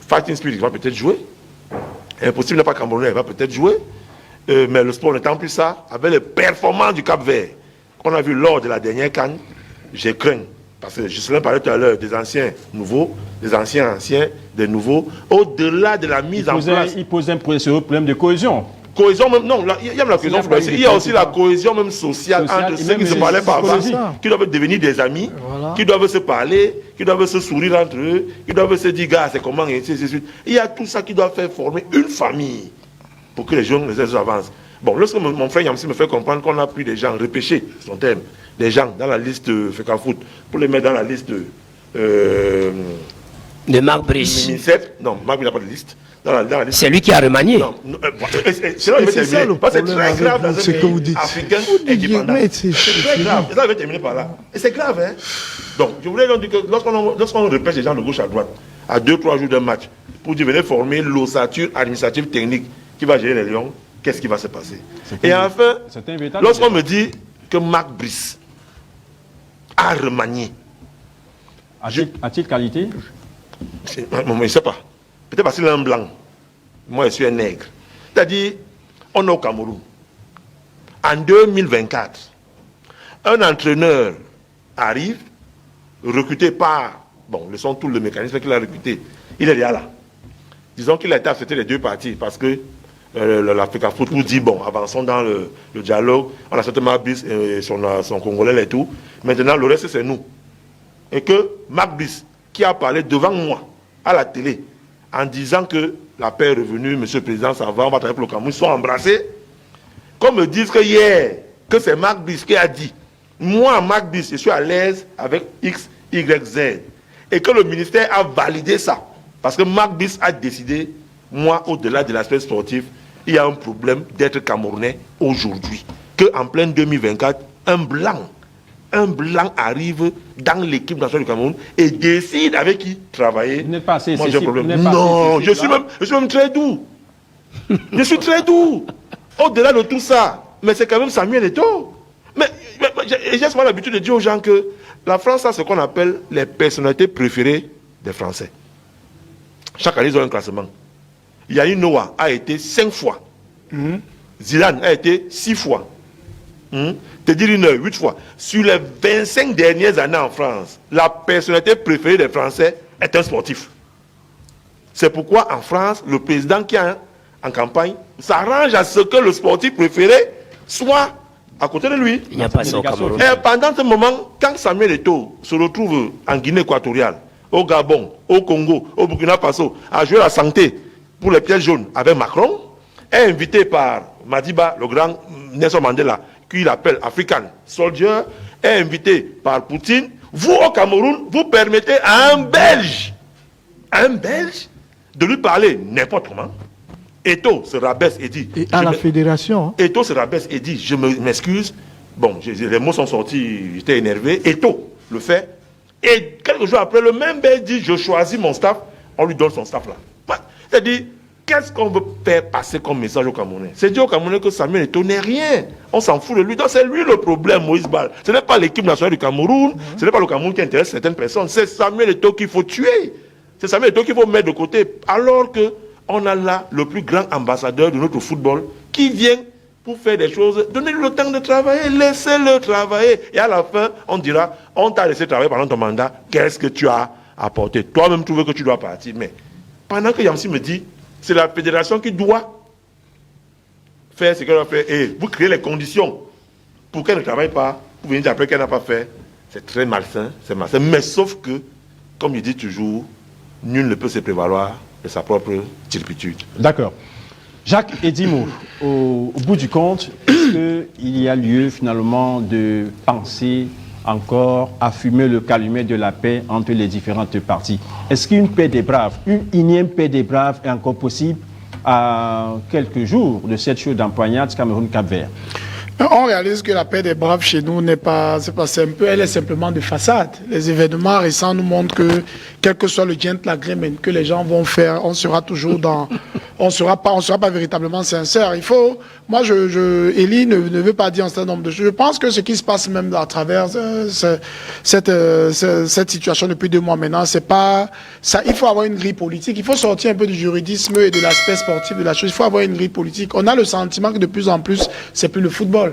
Fighting Spirit va peut-être jouer. Impossible n'est pas Camerounais, il va peut-être jouer. Mais le sport n'étant plus ça, avec les performances du Cap-Vert, qu'on a vu lors de la dernière CAN, j'ai craint. Parce que je parlais tout à l'heure des anciens nouveaux, des anciens, des nouveaux. Au-delà de la mise en place. Il pose un problème de cohésion. Cohésion même, non, il y a la cohésion, il y a aussi la cohésion même sociale entre ceux qui se parlaient par avant, qui doivent devenir des amis, qui doivent se parler, qui doivent se sourire entre eux, qui doivent se dire, gars, c'est comment, et ainsi de suite. Il y a tout ça qui doit faire former une famille pour que les jeunes avancent. Bon, lorsque mon frère Yamsi me fait comprendre qu'on a pris des gens repêchés, son thème, des gens dans la liste FECAFOOT, pour les mettre dans la liste de Marc Brice. Non, Marc n'a pas de liste. C'est lui qui a remanié. C'est très grave dans un pays africain indépendant. C'est très grave. Et ça, je vais terminer par là. Et c'est grave, hein. Donc, je voulais donc dire que lorsqu'on repêche les gens de gauche à droite, à 2-3 jours d'un match, pour dire venez former l'ossature administrative technique qui va gérer les Lions, qu'est-ce qui va se passer? Et enfin, lorsqu'on me dit que Marc Brice a remanié. A-t-il qualité? Je ne sais pas. Peut-être parce qu'il est un blanc. Moi, je suis un nègre. C'est-à-dire, on est au Cameroun. En 2024, un entraîneur arrive, recruté par... Bon, le sont tout le mécanisme qu'il a recruté. Il est déjà là. Disons qu'il a été accepté les deux parties parce que l'Africa Football dit, bon, avançons dans le dialogue. On a certainement Brice et son Congolais et tout. Maintenant, le reste, c'est nous. Et que Marc Brice, qui a parlé devant moi, à la télé, en disant que la paix est revenue, monsieur le président, ça va, on va travailler pour le Cameroun, ils sont embrassés. Qu'on me dise que hier, que c'est Marc Brice qui a dit, moi, Marc Brice, je suis à l'aise avec X, Y, Z. Et que le ministère a validé ça. Parce que Marc Brice a décidé, moi, au-delà de l'aspect sportif, il y a un problème d'être Camerounais aujourd'hui. Qu'en plein 2024, un blanc arrive dans l'équipe nationale du Cameroun et décide avec qui travailler. Vous n'êtes pas assez moi, j'ai un problème. Non, je suis même très doux. Je suis très doux. Au-delà de tout ça, mais c'est quand même Samuel Eto'o. Mais j'ai souvent l'habitude de dire aux gens que la France a ce qu'on appelle les personnalités préférées des Français. Chaque année, ils ont un classement. Yannick Noah a été 5 fois. Zidane a été 6 fois. Teddy Riner 8 fois. Sur les 25 dernières années en France, la personnalité préférée des Français est un sportif. C'est pourquoi en France, le président qui est en campagne s'arrange à ce que le sportif préféré soit à côté de lui. Il n'y a pas ça au Cameroun. Et pendant ce moment, quand Samuel Eto'o se retrouve en Guinée équatoriale, au Gabon, au Congo, au Burkina Faso, à jouer la santé pour les pièces jaunes avec Macron, est invité par Madiba, le grand Nelson Mandela, qu'il appelle African Soldier, est invité par Poutine. Vous, au Cameroun, vous permettez à un Belge, de lui parler n'importe comment. Eto'o se rabaisse et dit... Et à la fédération. Eto'o se rabaisse et dit, je m'excuse. Bon, les mots sont sortis, j'étais énervé. Eto'o le fait. Et quelques jours après, le même Belge dit, je choisis mon staff. On lui donne son staff là. C'est-à-dire, qu'est-ce qu'on veut faire passer comme message aux Camerounais? C'est dire aux Camerounais que Samuel Eto'o n'est rien. On s'en fout de lui. Donc c'est lui le problème, Moïse Bal. Ce n'est pas l'équipe nationale du Cameroun. Ce n'est pas le Cameroun qui intéresse certaines personnes. C'est Samuel Eto'o qu'il faut tuer. C'est Samuel Eto'o qu'il faut mettre de côté. Alors qu'on a là le plus grand ambassadeur de notre football qui vient pour faire des choses. Donnez-lui le temps de travailler. Laissez-le travailler. Et à la fin, on dira, on t'a laissé travailler pendant ton mandat. Qu'est-ce que tu as apporté? Toi-même, tu veux que tu dois partir. Mais pendant que Yamsi me dit, c'est la fédération qui doit faire ce qu'elle doit faire. Et vous créez les conditions pour qu'elle ne travaille pas, pour venir dire après qu'elle n'a pas fait. C'est très malsain, c'est malsain. Mais sauf que, comme il dit toujours, nul ne peut se prévaloir de sa propre turpitude. D'accord. Jacques Edimo, au bout du compte, est-ce qu'il y a lieu finalement de penser encore à fumer le calumet de la paix entre les différentes parties? Est-ce qu'une paix des braves, une énième paix des braves est encore possible à quelques jours de cette chaude empoignade Cameroun-Cap-Vert? On réalise que la paix des braves chez nous n'est pas, elle est simplement de façade. Les événements récents nous montrent que, quel que soit le gentleman que les gens vont faire, on sera toujours dans, on sera pas véritablement sincère. Il faut, moi, Elie ne veut pas dire un certain nombre de choses. Je pense que ce qui se passe même à travers cette situation depuis 2 mois maintenant, c'est pas ça. Il faut avoir une grille politique. Il faut sortir un peu du juridisme et de l'aspect sportif de la chose. Il faut avoir une grille politique. On a le sentiment que de plus en plus, c'est plus le football.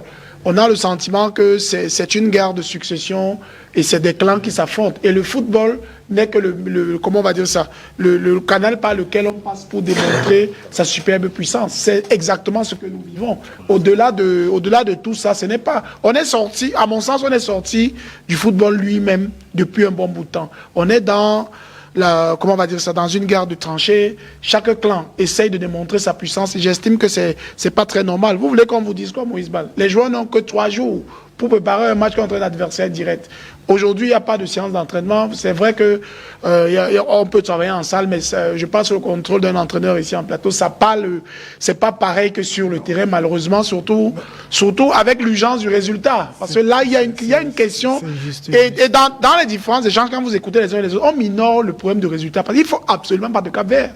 On a le sentiment que c'est une guerre de succession et c'est des clans qui s'affrontent. Et le football n'est que comment on va dire ça, le canal par lequel on passe pour démontrer sa superbe puissance. C'est exactement ce que nous vivons. Au-delà de tout ça, ce n'est pas... On est sorti, à mon sens, on est sorti du football lui-même depuis un bon bout de temps. On est dans... comment on va dire ça, dans une guerre de tranchées, chaque clan essaye de démontrer sa puissance et j'estime que c'est pas très normal. Vous voulez qu'on vous dise quoi, Moïse Bal? Les joueurs n'ont que 3 jours pour préparer un match contre un adversaire direct. Aujourd'hui, il n'y a pas de séance d'entraînement. C'est vrai que on peut travailler en salle, mais je pense au contrôle d'un entraîneur ici en plateau. C'est pas pareil que sur le terrain, malheureusement, surtout avec l'urgence du résultat. Parce que là, il y a une question. Et dans les différents échanges, quand vous écoutez les uns et les autres, on minore le problème de résultat. Parce qu'il faut absolument battre le Cap-Vert.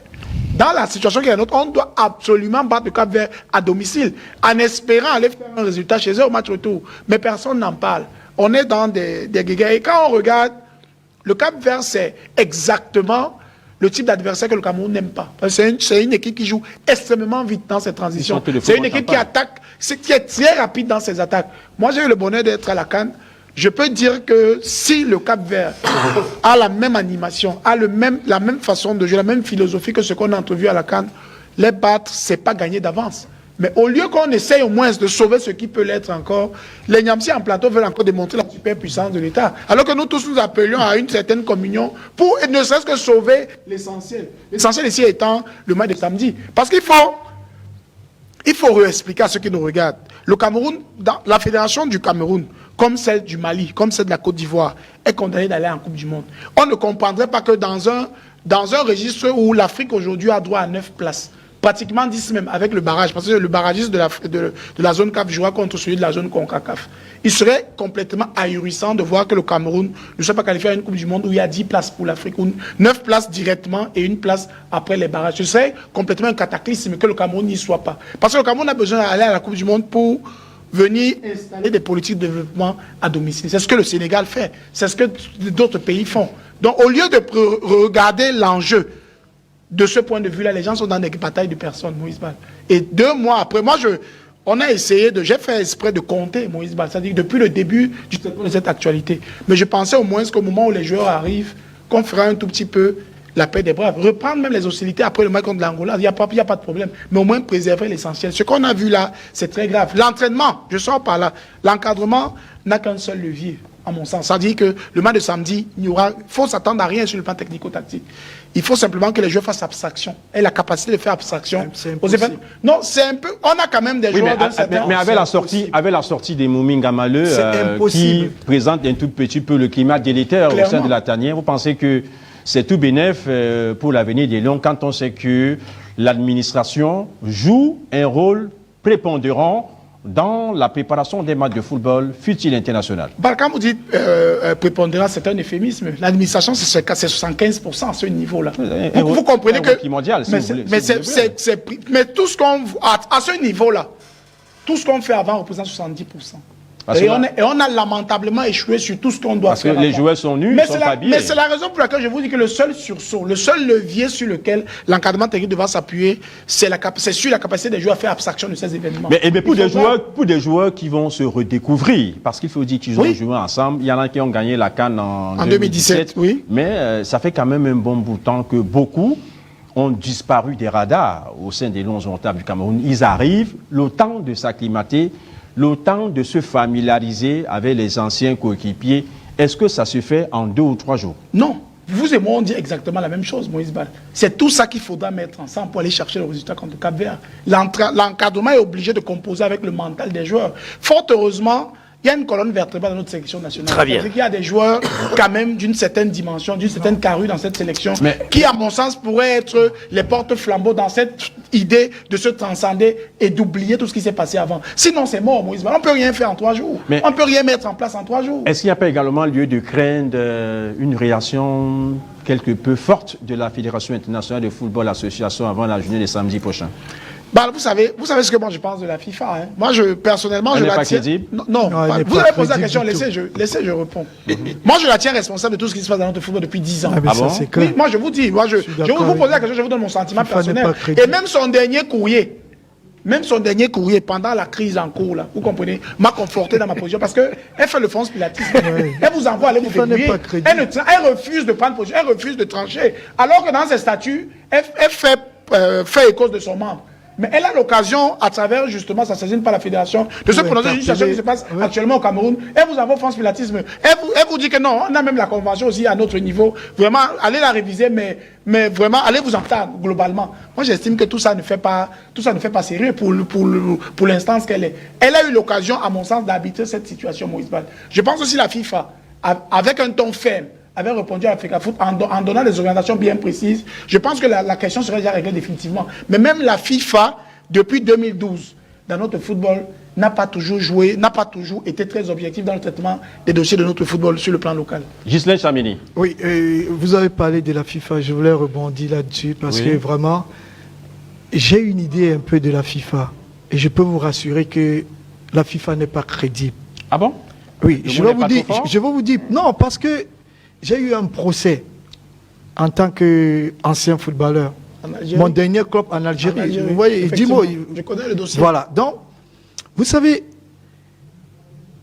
Dans la situation qui est la nôtre, on doit absolument battre le Cap-Vert à domicile, en espérant aller faire un résultat chez eux au match retour. Mais personne n'en parle. On est dans des guéguerres. Et quand on regarde, le Cap-Vert, c'est exactement le type d'adversaire que le Cameroun n'aime pas. C'est une équipe qui joue extrêmement vite dans ses transitions. C'est une équipe qui attaque, qui est très rapide dans ses attaques. Moi, j'ai eu le bonheur d'être à la CAN. Je peux dire que si le Cap-Vert a la même animation, a la même façon de jouer, la même philosophie que ce qu'on a entrevu à la CAN, les battre, c'est pas gagner d'avance. Mais au lieu qu'on essaye au moins de sauver ce qui peut l'être encore, les Niamsi en plateau veulent encore démontrer la superpuissance de l'État. Alors que nous tous nous appelions à une certaine communion pour ne serait-ce que sauver l'essentiel. L'essentiel ici étant le match de samedi. Parce qu'il faut réexpliquer à ceux qui nous regardent. Le Cameroun, la fédération du Cameroun, comme celle du Mali, comme celle de la Côte d'Ivoire, est condamnée d'aller en Coupe du Monde. On ne comprendrait pas que dans un registre où l'Afrique aujourd'hui a droit à 9 places, pratiquement 10 même avec le barrage, parce que le barragiste de la zone CAF jouera contre celui de la zone CONCACAF. Il serait complètement ahurissant de voir que le Cameroun ne soit pas qualifié à une Coupe du Monde où il y a 10 places pour l'Afrique, ou 9 places directement et 1 place après les barrages. Ce serait complètement un cataclysme que le Cameroun n'y soit pas. Parce que le Cameroun a besoin d'aller à la Coupe du Monde pour venir installer des politiques de développement à domicile. C'est ce que le Sénégal fait. C'est ce que d'autres pays font. Donc au lieu de regarder l'enjeu, de ce point de vue-là, les gens sont dans des batailles de personnes, Moïse Bal. Et 2 mois après, j'ai fait exprès de compter, Moïse Bal, c'est-à-dire depuis le début du traitement de cette actualité. Mais je pensais au moins qu'au moment où les joueurs arrivent, qu'on fera un tout petit peu la paix des braves. Reprendre même les hostilités après le match contre l'Angola, il n'y a pas de problème. Mais au moins préserver l'essentiel. Ce qu'on a vu là, c'est très grave. L'entraînement, je sors par là, l'encadrement n'a qu'un seul levier, à mon sens. Ça dit que le match de samedi, il faut s'attendre à rien sur le plan technico-tactique. Il faut simplement que les joueurs fassent abstraction. Et la capacité de faire abstraction. Non, c'est un peu... On a quand même des joueurs... Mais avec la sortie des Mouminga Maleux, qui présente un tout petit peu le climat délétère au sein de la tanière, vous pensez que c'est tout bénef pour l'avenir des Lions quand on sait que l'administration joue un rôle prépondérant dans la préparation des matchs de football, fut-il international? Quand vous dites prépondérant, c'est un euphémisme. L'administration, c'est 75% à ce niveau-là. Vous comprenez que... mondial, mais tout ce qu'on... À ce niveau-là, tout ce qu'on fait avant représente 70%. Et on a lamentablement échoué sur tout ce qu'on doit faire. Parce que les joueurs sont nus, ils sont pas habillés. Mais c'est la raison pour laquelle je vous dis que le seul sursaut, le seul levier sur lequel l'encadrement technique devra s'appuyer, c'est sur la capacité des joueurs à faire abstraction de ces événements. Mais pour des joueurs qui vont se redécouvrir, parce qu'il faut dire qu'ils ont joué ensemble, il y en a qui ont gagné la CAN en 2017. Oui. Mais ça fait quand même un bon bout de temps que beaucoup ont disparu des radars au sein des Lions indomptables du Cameroun. Ils arrivent, le temps de s'acclimater, le temps de se familiariser avec les anciens coéquipiers. Est-ce que ça se fait en 2 ou 3 jours? Non. Vous et moi, on dit exactement la même chose, Moïse Bal. C'est tout ça qu'il faudra mettre ensemble pour aller chercher le résultat contre le Cap-Vert. L'encadrement est obligé de composer avec le mental des joueurs. Fort heureusement, il y a une colonne vertébrale dans notre sélection nationale. Très bien. Il y a des joueurs quand même d'une certaine dimension, d'une certaine carrure dans cette sélection, qui à mon sens pourraient être les porte-flambeaux dans cette idée de se transcender et d'oublier tout ce qui s'est passé avant. Sinon c'est mort, Moïse. On ne peut rien faire en 3 jours. Mais on ne peut rien mettre en place en 3 jours. Est-ce qu'il n'y a pas également lieu de craindre une réaction quelque peu forte de la Fédération internationale de football association avant la journée de samedi prochain? Bah, vous savez ce que moi je pense de la FIFA. Hein. Moi, personnellement, elle je n'est la pas tiens. crédible? Non, vous avez posé la question, laissez, je réponds. Moi, je la tiens responsable de tout ce qui se passe dans notre football depuis 10 ans. Ah, mais ça, c'est clair. Oui, moi, je vous dis, je vous pose la question, je vous donne mon sentiment personnel. Et même son dernier courrier, pendant la crise en cours, là, vous comprenez, m'a conforté dans ma position parce qu'elle fait le fonds pilatisme. Elle vous envoie aller vous débrouiller. Elle refuse de prendre position, elle refuse de trancher. Alors que dans ses statuts, elle fait écho de son membre. Mais elle a l'occasion, à travers justement sa saisine par la fédération, de se prononcer sur une situation qui se passe actuellement au Cameroun. Elle vous envoie au France Pilatisme. Elle vous dit que non, on a même la convention aussi à notre niveau. Vraiment, allez la réviser, mais vraiment, allez vous entendre globalement. Moi, j'estime que tout ça ne fait pas sérieux pour l'instance qu'elle est. Elle a eu l'occasion, à mon sens, d'arbitrer cette situation, Moïse Bal. Je pense aussi la FIFA, avec un ton ferme, avait répondu à l'Africa Foot en donnant des orientations bien précises. Je pense que la question serait déjà réglée définitivement. Mais même la FIFA, depuis 2012, dans notre football, n'a pas toujours été très objectif dans le traitement des dossiers de notre football sur le plan local. Ghislain Chamini. Oui, vous avez parlé de la FIFA, je voulais rebondir là-dessus parce que vraiment, j'ai une idée un peu de la FIFA. Et je peux vous rassurer que la FIFA n'est pas crédible. Ah bon? Oui, je vais vous dire, non, parce que j'ai eu un procès en tant qu'ancien footballeur. Mon dernier club en Algérie. Vous voyez, dis-moi. Je connais le dossier. Voilà. Donc, vous savez,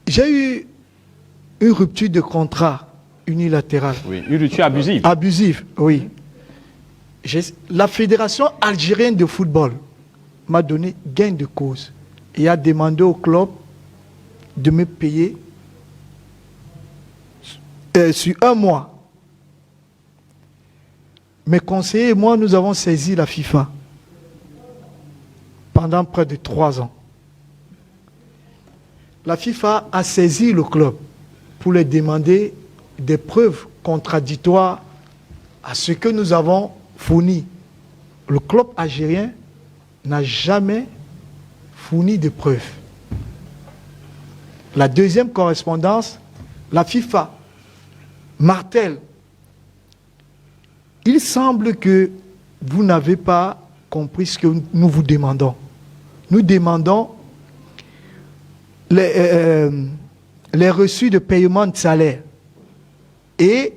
j'ai eu une rupture de contrat unilatérale. Oui, une rupture abusive. Abusive, oui. La Fédération algérienne de football m'a donné gain de cause et a demandé au club de me payer sur 1 mois. Mes conseillers et moi, nous avons saisi la FIFA pendant près de 3 ans. La FIFA a saisi le club pour lui demander des preuves contradictoires à ce que nous avons fourni. Le club algérien n'a jamais fourni de preuves. La deuxième correspondance, la FIFA martèle. Il semble que vous n'avez pas compris ce que nous vous demandons. Nous demandons les reçus de paiement de salaire et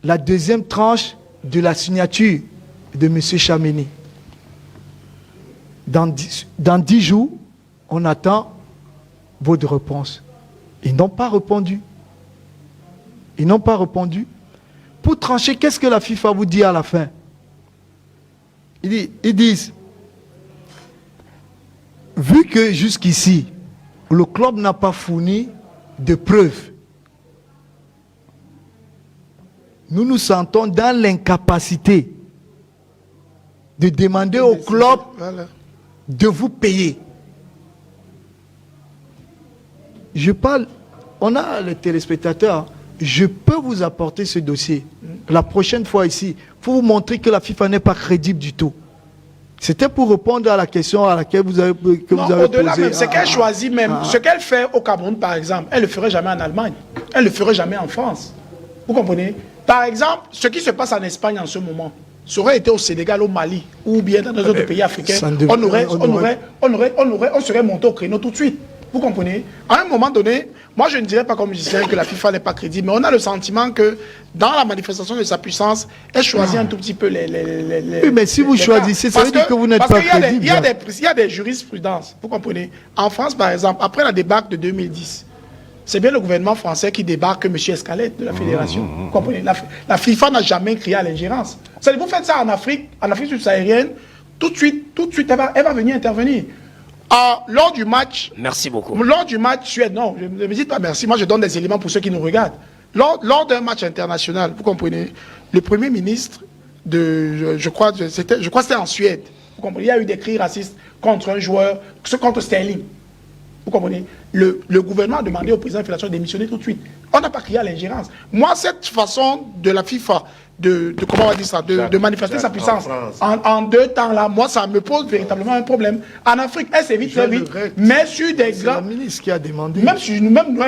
la deuxième tranche de la signature de M. Chamini. Dans 10 jours, on attend votre réponse. Ils n'ont pas répondu. Ils n'ont pas répondu. Pour trancher, qu'est-ce que la FIFA vous dit à la fin? Ils disent, vu que jusqu'ici, le club n'a pas fourni de preuves, nous nous sentons dans l'incapacité de demander au club de vous payer. Je parle, on a les téléspectateurs, je peux vous apporter ce dossier la prochaine fois ici pour vous montrer que la FIFA n'est pas crédible du tout. C'était pour répondre à la question à laquelle vous avez posée. Au-delà même, ce qu'elle choisit même, ce qu'elle fait au Cameroun par exemple, elle ne le ferait jamais en Allemagne, elle ne le ferait jamais en France. Vous comprenez? Par exemple, ce qui se passe en Espagne en ce moment, ça aurait été au Sénégal, au Mali, ou bien dans d'autres pays africains, on serait monté au créneau tout de suite. Vous comprenez? À un moment donné, moi je ne dirais pas comme Ghislain que la FIFA n'est pas crédible, mais on a le sentiment que dans la manifestation de sa puissance, elle choisit un tout petit peu les oui, mais si vous choisissez, ça veut dire que vous n'êtes pas crédible. Il y a des jurisprudences, vous comprenez? En France, par exemple, après la débâcle de 2010, c'est bien le gouvernement français qui débarque M. Escalette de la Fédération. Vous comprenez? La FIFA n'a jamais crié à l'ingérence. Vous faites ça en Afrique subsaharienne, tout de suite, elle va venir intervenir. Lors du match... Merci beaucoup. Lors du match Suède, non, ne me dites pas merci, moi je donne des éléments pour ceux qui nous regardent. Lors d'un match international, vous comprenez, le Premier ministre je crois que c'était en Suède, vous comprenez, il y a eu des cris racistes contre un joueur, contre Sterling. Vous comprenez? Le gouvernement a demandé au président de la fédération de démissionner tout de suite. On n'a pas crié à l'ingérence. Moi, cette façon de la FIFA comment on va dire ça, de manifester sa puissance en 2 temps là, moi ça me pose véritablement un problème. En Afrique, elle s'évite très vite, mais sur des grands... C'est la ministre qui a demandé. Même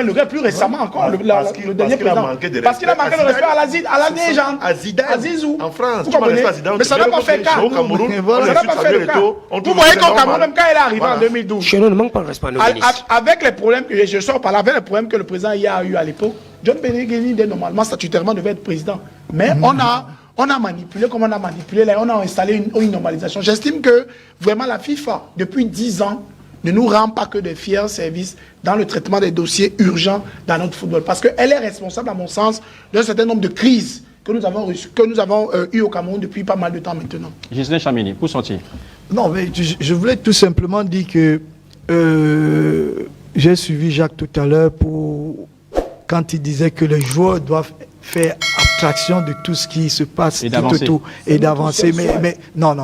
le gars plus récemment encore, le dernier président. Parce qu'il a manqué de respect à la gens. À Zizou. En France. Vous comprenez? Mais ça n'a pas fait cas. Au Cameroun, ça n'a pas fait le cas. Vous voyez qu'au Cameroun, même quand il est arrivé en 2012, Chez nous, ne manque pas de respect à nos ministres. avec les problèmes que je sors par là, avec les problèmes que le président a eu à l'époque, John Bénéguéni, normalement, statutairement, devait être président. Mais on a manipulé, comme on a manipulé, là, on a installé une normalisation. J'estime que vraiment la FIFA, depuis 10 ans, ne nous rend pas que de fiers services dans le traitement des dossiers urgents dans notre football. Parce qu'elle est responsable, à mon sens, d'un certain nombre de crises que nous avons eues au Cameroun depuis pas mal de temps maintenant. Ghislain Chamini, pour sortir. Non, mais je voulais tout simplement dire que j'ai suivi Jacques tout à l'heure quand il disait que les joueurs doivent faire abstraction de tout ce qui se passe et d'avancer. Et d'avancer. Mais non.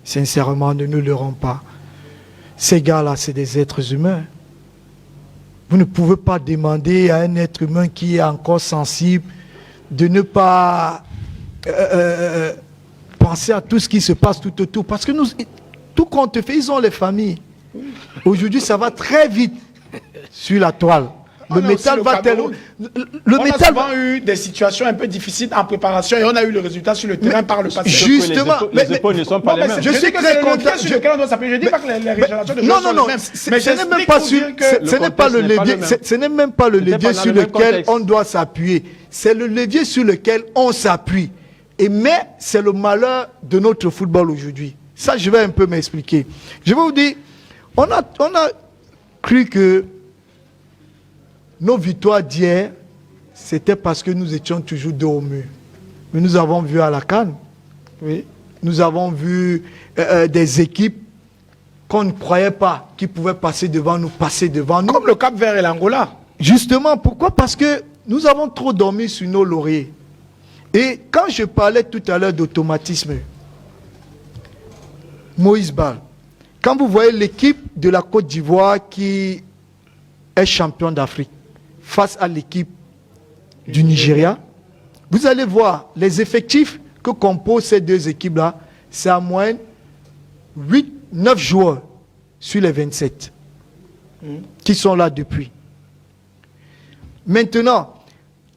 Sincèrement, ne nous leurrons pas. Ces gars-là, c'est des êtres humains. Vous ne pouvez pas demander à un être humain qui est encore sensible de ne pas penser à tout ce qui se passe tout autour. Parce que tout compte fait, ils ont les familles. Aujourd'hui, ça va très vite sur la toile. Le métal va tellement... On a souvent eu des situations un peu difficiles en préparation et on a eu le résultat sur le terrain par le passé. Justement. Les épaules ne sont pas les mêmes. Je suis très content. Je dis pas que les régénérations de joueurs sont les mêmes. Mais ce n'est même pas le levier sur lequel on doit s'appuyer. C'est le levier sur lequel on s'appuie. Mais c'est le malheur de notre football aujourd'hui. Ça, je vais un peu m'expliquer. Je vais vous dire, on a cru que nos victoires d'hier, c'était parce que nous étions toujours dos au mur. Mais nous avons vu à la CAN, oui, nous avons vu des équipes qu'on ne croyait pas qui pouvaient passer devant nous. Comme le Cap-Vert et l'Angola. Justement, pourquoi? Parce que nous avons trop dormi sur nos lauriers. Et quand je parlais tout à l'heure d'automatisme, Moïse Bal, quand vous voyez l'équipe de la Côte d'Ivoire qui est champion d'Afrique, face à l'équipe du Nigeria, vous allez voir les effectifs que composent ces deux équipes-là, c'est à moyenne 8-9 joueurs sur les 27 qui sont là depuis. Maintenant,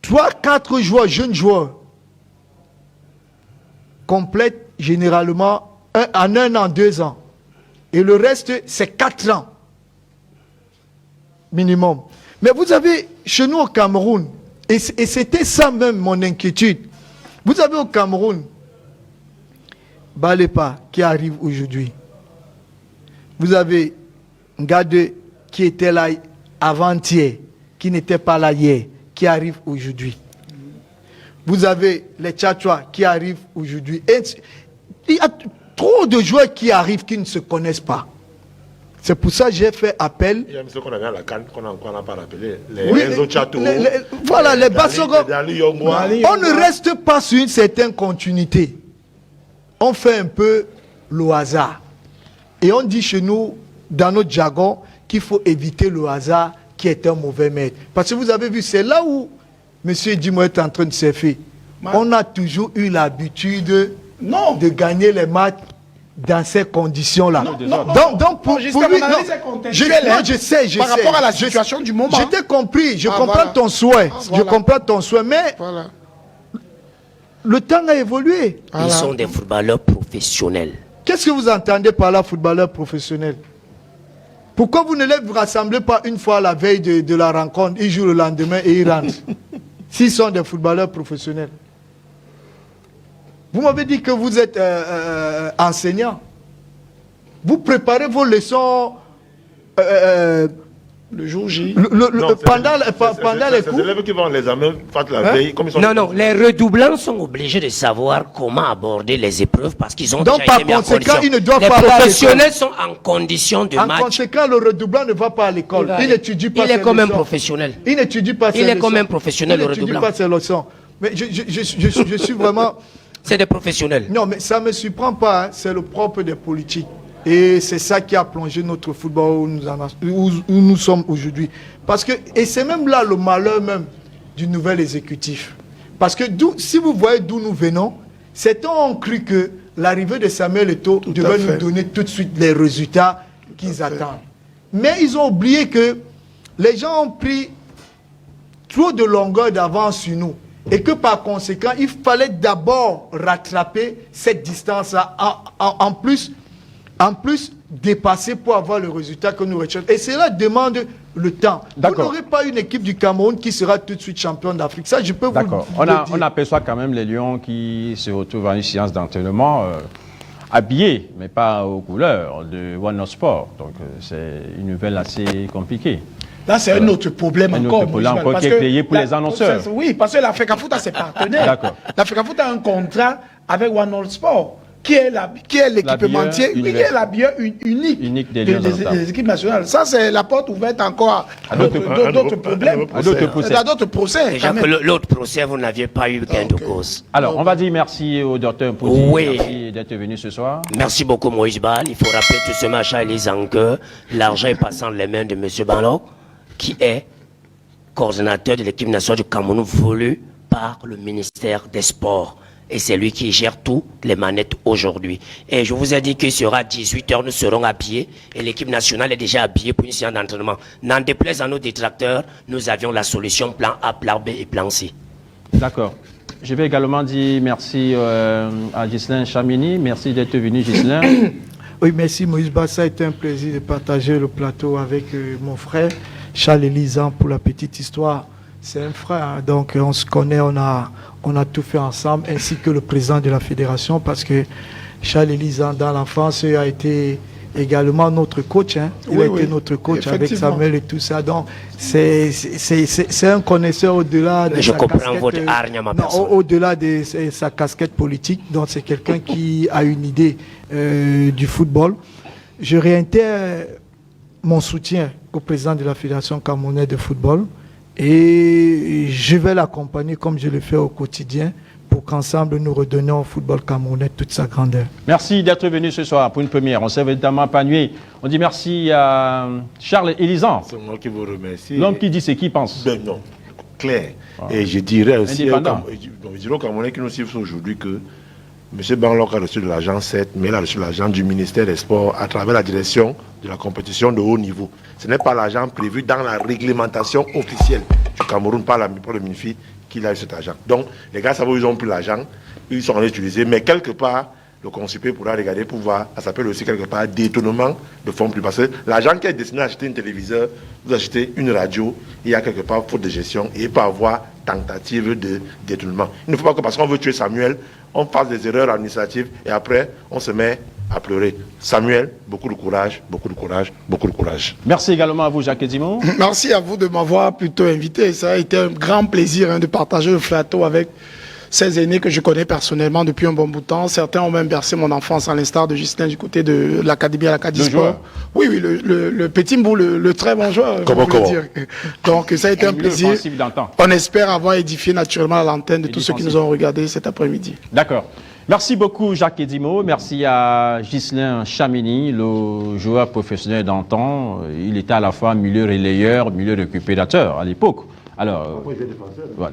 3-4 joueurs, jeunes joueurs, complètent généralement en 1 an, 2 ans. Et le reste, c'est 4 ans minimum. Mais vous avez, chez nous au Cameroun, et c'était ça même mon inquiétude, vous avez au Cameroun, Balepa qui arrive aujourd'hui. Vous avez Ngade qui était là avant-hier, qui n'était pas là hier, qui arrive aujourd'hui. Vous avez les Tchatchois qui arrivent aujourd'hui. Il y a trop de joueurs qui arrivent qui ne se connaissent pas. C'est pour ça que j'ai fait appel. Il y a ceux qu'on a mis à la canne, qu'on n'a pas rappelé. Oui, Enzo Chateau. Voilà, les Bassogo. On ne reste pas sur une certaine continuité. On fait un peu le hasard. Et on dit chez nous, dans notre jargon, qu'il faut éviter le hasard qui est un mauvais maître. Parce que vous avez vu, c'est là où M. Dimo est en train de surfer. On a toujours eu l'habitude de gagner les matchs dans ces conditions-là. Donc pour lui, je par rapport à la situation du moment. Je t'ai compris, je comprends ton souhait. Je comprends ton souhait, mais le temps a évolué. Ils sont des footballeurs professionnels. Qu'est-ce que vous entendez par là, footballeur professionnel? Pourquoi vous ne les rassemblez pas une fois à la veille de la rencontre, ils jouent le lendemain et ils rentrent? S'ils sont des footballeurs professionnels. Vous m'avez dit que vous êtes enseignant. Vous préparez vos leçons le jour J. Pendant les cours. C'est les élèves qui vont les amener la veille. Comme ils sont Non, les redoublants sont obligés de savoir comment aborder les épreuves parce qu'ils ont donc déjà été mis en condition. Donc par conséquent, ils ne doivent les pas aller à l'école. Les professionnels sont en condition de match. En conséquent, le redoublant ne va pas à l'école. Il n'étudie pas ses leçons. Il est comme un professionnel. Il n'étudie pas ses leçons. Il est comme un professionnel, le redoublant. Il n'étudie pas ses leçons. Mais je suis vraiment... C'est des professionnels. Non, mais ça ne me surprend pas. Hein. C'est le propre des politiques. Et c'est ça qui a plongé notre football où nous sommes aujourd'hui. Parce que, et c'est même là le malheur même du nouvel exécutif. Parce que si vous voyez d'où nous venons, certains ont cru que l'arrivée de Samuel Eto'o devait nous donner tout de suite les résultats qu'ils attendent. Mais ils ont oublié que les gens ont pris trop de longueur d'avance sur nous. Et que par conséquent, il fallait d'abord rattraper cette distance-là. En plus, dépasser pour avoir le résultat que nous recherchons. Et cela demande le temps. Vous n'aurez pas une équipe du Cameroun qui sera tout de suite champion d'Afrique. Ça, je peux vous le dire. On aperçoit quand même les Lions qui se retrouvent à une séance d'entraînement habillés, mais pas aux couleurs de One Sport. Donc, c'est une nouvelle assez compliquée. Là, c'est un autre problème encore. Un autre problème encore qui est créé pour les annonceurs. Oui, parce que l'Africa Foot a ses partenaires. L'Africa Foot a un contrat avec One All Sport, qui est l'équipementier, qui est la bière unique des équipes nationales. Ça, c'est la porte ouverte encore à d'autres problèmes, à d'autres procès. Déjà que l'autre procès, vous n'aviez pas eu gain de cause. Alors, on va dire merci au docteur Poudi. Merci d'être venu ce soir. Merci beaucoup, Moïse Bal. Il faut rappeler tout ce machin, Charles que l'argent est passant les mains de M. Banlok, qui est coordonnateur de l'équipe nationale du Cameroun voulu par le ministère des Sports. Et c'est lui qui gère toutes les manettes aujourd'hui. Et je vous ai dit qu'il sera 18h, nous serons habillés. Et l'équipe nationale est déjà habillée pour une séance d'entraînement. N'en déplaise à nos détracteurs, nous avions la solution plan A, plan B et plan C. D'accord. Je vais également dire merci à Ghislain Chamini. Merci d'être venu, Ghislain. Oui, merci Moïse Ba. Ça a été un plaisir de partager le plateau avec mon frère Charles Elisan. Pour la petite histoire, c'est un frère, donc on se connaît, on a tout fait ensemble, ainsi que le président de la fédération, parce que Charles Elisan, dans l'enfance, a été également notre coach. Il a été notre coach avec Samuel et tout ça. Donc, c'est un connaisseur au-delà de je sa comprends casquette, votre hargne, ma personne. au-delà de sa casquette politique. Donc, c'est quelqu'un qui a une idée du football. Je réitère mon soutien au président de la Fédération camerounaise de football et je vais l'accompagner comme je le fais au quotidien pour qu'ensemble nous redonnions au football camerounais toute sa grandeur. Merci d'être venu ce soir pour une première. On s'est évidemment pas nué. On dit merci à Charles Elisan. C'est moi qui vous remercie. L'homme qui dit ce qu'il pense. Ben non, clair. Et je dirais aussi aux Camerounais qui nous suivent aujourd'hui que M. Banlok a reçu de l'argent, certes, mais il a reçu de l'argent du ministère des Sports à travers la direction de la compétition de haut niveau. Ce n'est pas l'argent prévu dans la réglementation officielle du Cameroun par le MINFI qu'il a eu cet argent. Donc, les gars savent où ils ont pris l'argent, ils sont allés utiliser, mais quelque part, le consulé pourra regarder pour voir, ça s'appelle aussi quelque part détournement de fonds publics. Parce que l'argent qui est destiné à acheter un téléviseur, vous achetez une radio, il y a quelque part faute de gestion et il peut avoir tentative de détournement. Il ne faut pas que parce qu'on veut tuer Samuel, on fasse des erreurs administratives et après, on se met à pleurer. Samuel, beaucoup de courage, beaucoup de courage, beaucoup de courage. Merci également à vous, Jacques Edimon. Merci à vous de m'avoir plutôt invité. Ça a été un grand plaisir de partager le plateau avec ces aînés que je connais personnellement depuis un bon bout de temps. Certains ont même bercé mon enfance, à l'instar de Justin du côté de l'Académie à l'Acadie Sport. Oui, le petit Mbou, le très bon joueur. Comment dire. Donc ça a été un plaisir. On espère avoir édifié naturellement l'antenne de tous ceux qui nous ont regardés cet après-midi. D'accord. Merci beaucoup Jacques Edimo, merci à Ghislain Chamini, le joueur professionnel d'antan. Il était à la fois milieu relayeur, milieu récupérateur à l'époque. Alors,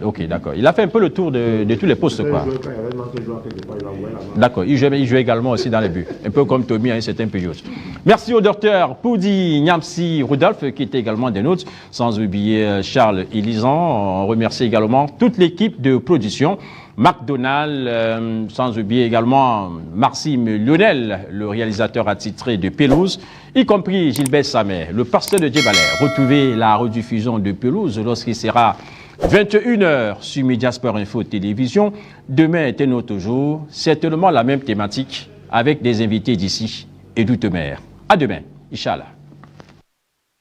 ok, d'accord. Il a fait un peu le tour de tous les postes, quoi. D'accord, il jouait également aussi dans les buts, un peu comme Tommy à une certaine période. Merci au docteur Poudi Nyamsi Rudolph, qui était également des nôtres, sans oublier Charles Elisan. On remercie également toute l'équipe de production. McDonald, sans oublier également Maxime Lionel, le réalisateur attitré de Pelouse, y compris Gilbert Samet, le pasteur de Djebalé. Retrouvez la rediffusion de Pelouse lorsqu'il sera 21h sur Mediasport Info Télévision. Demain est un autre jour, certainement la même thématique, avec des invités d'ici et d'outre-mer. À demain, Inch'Allah.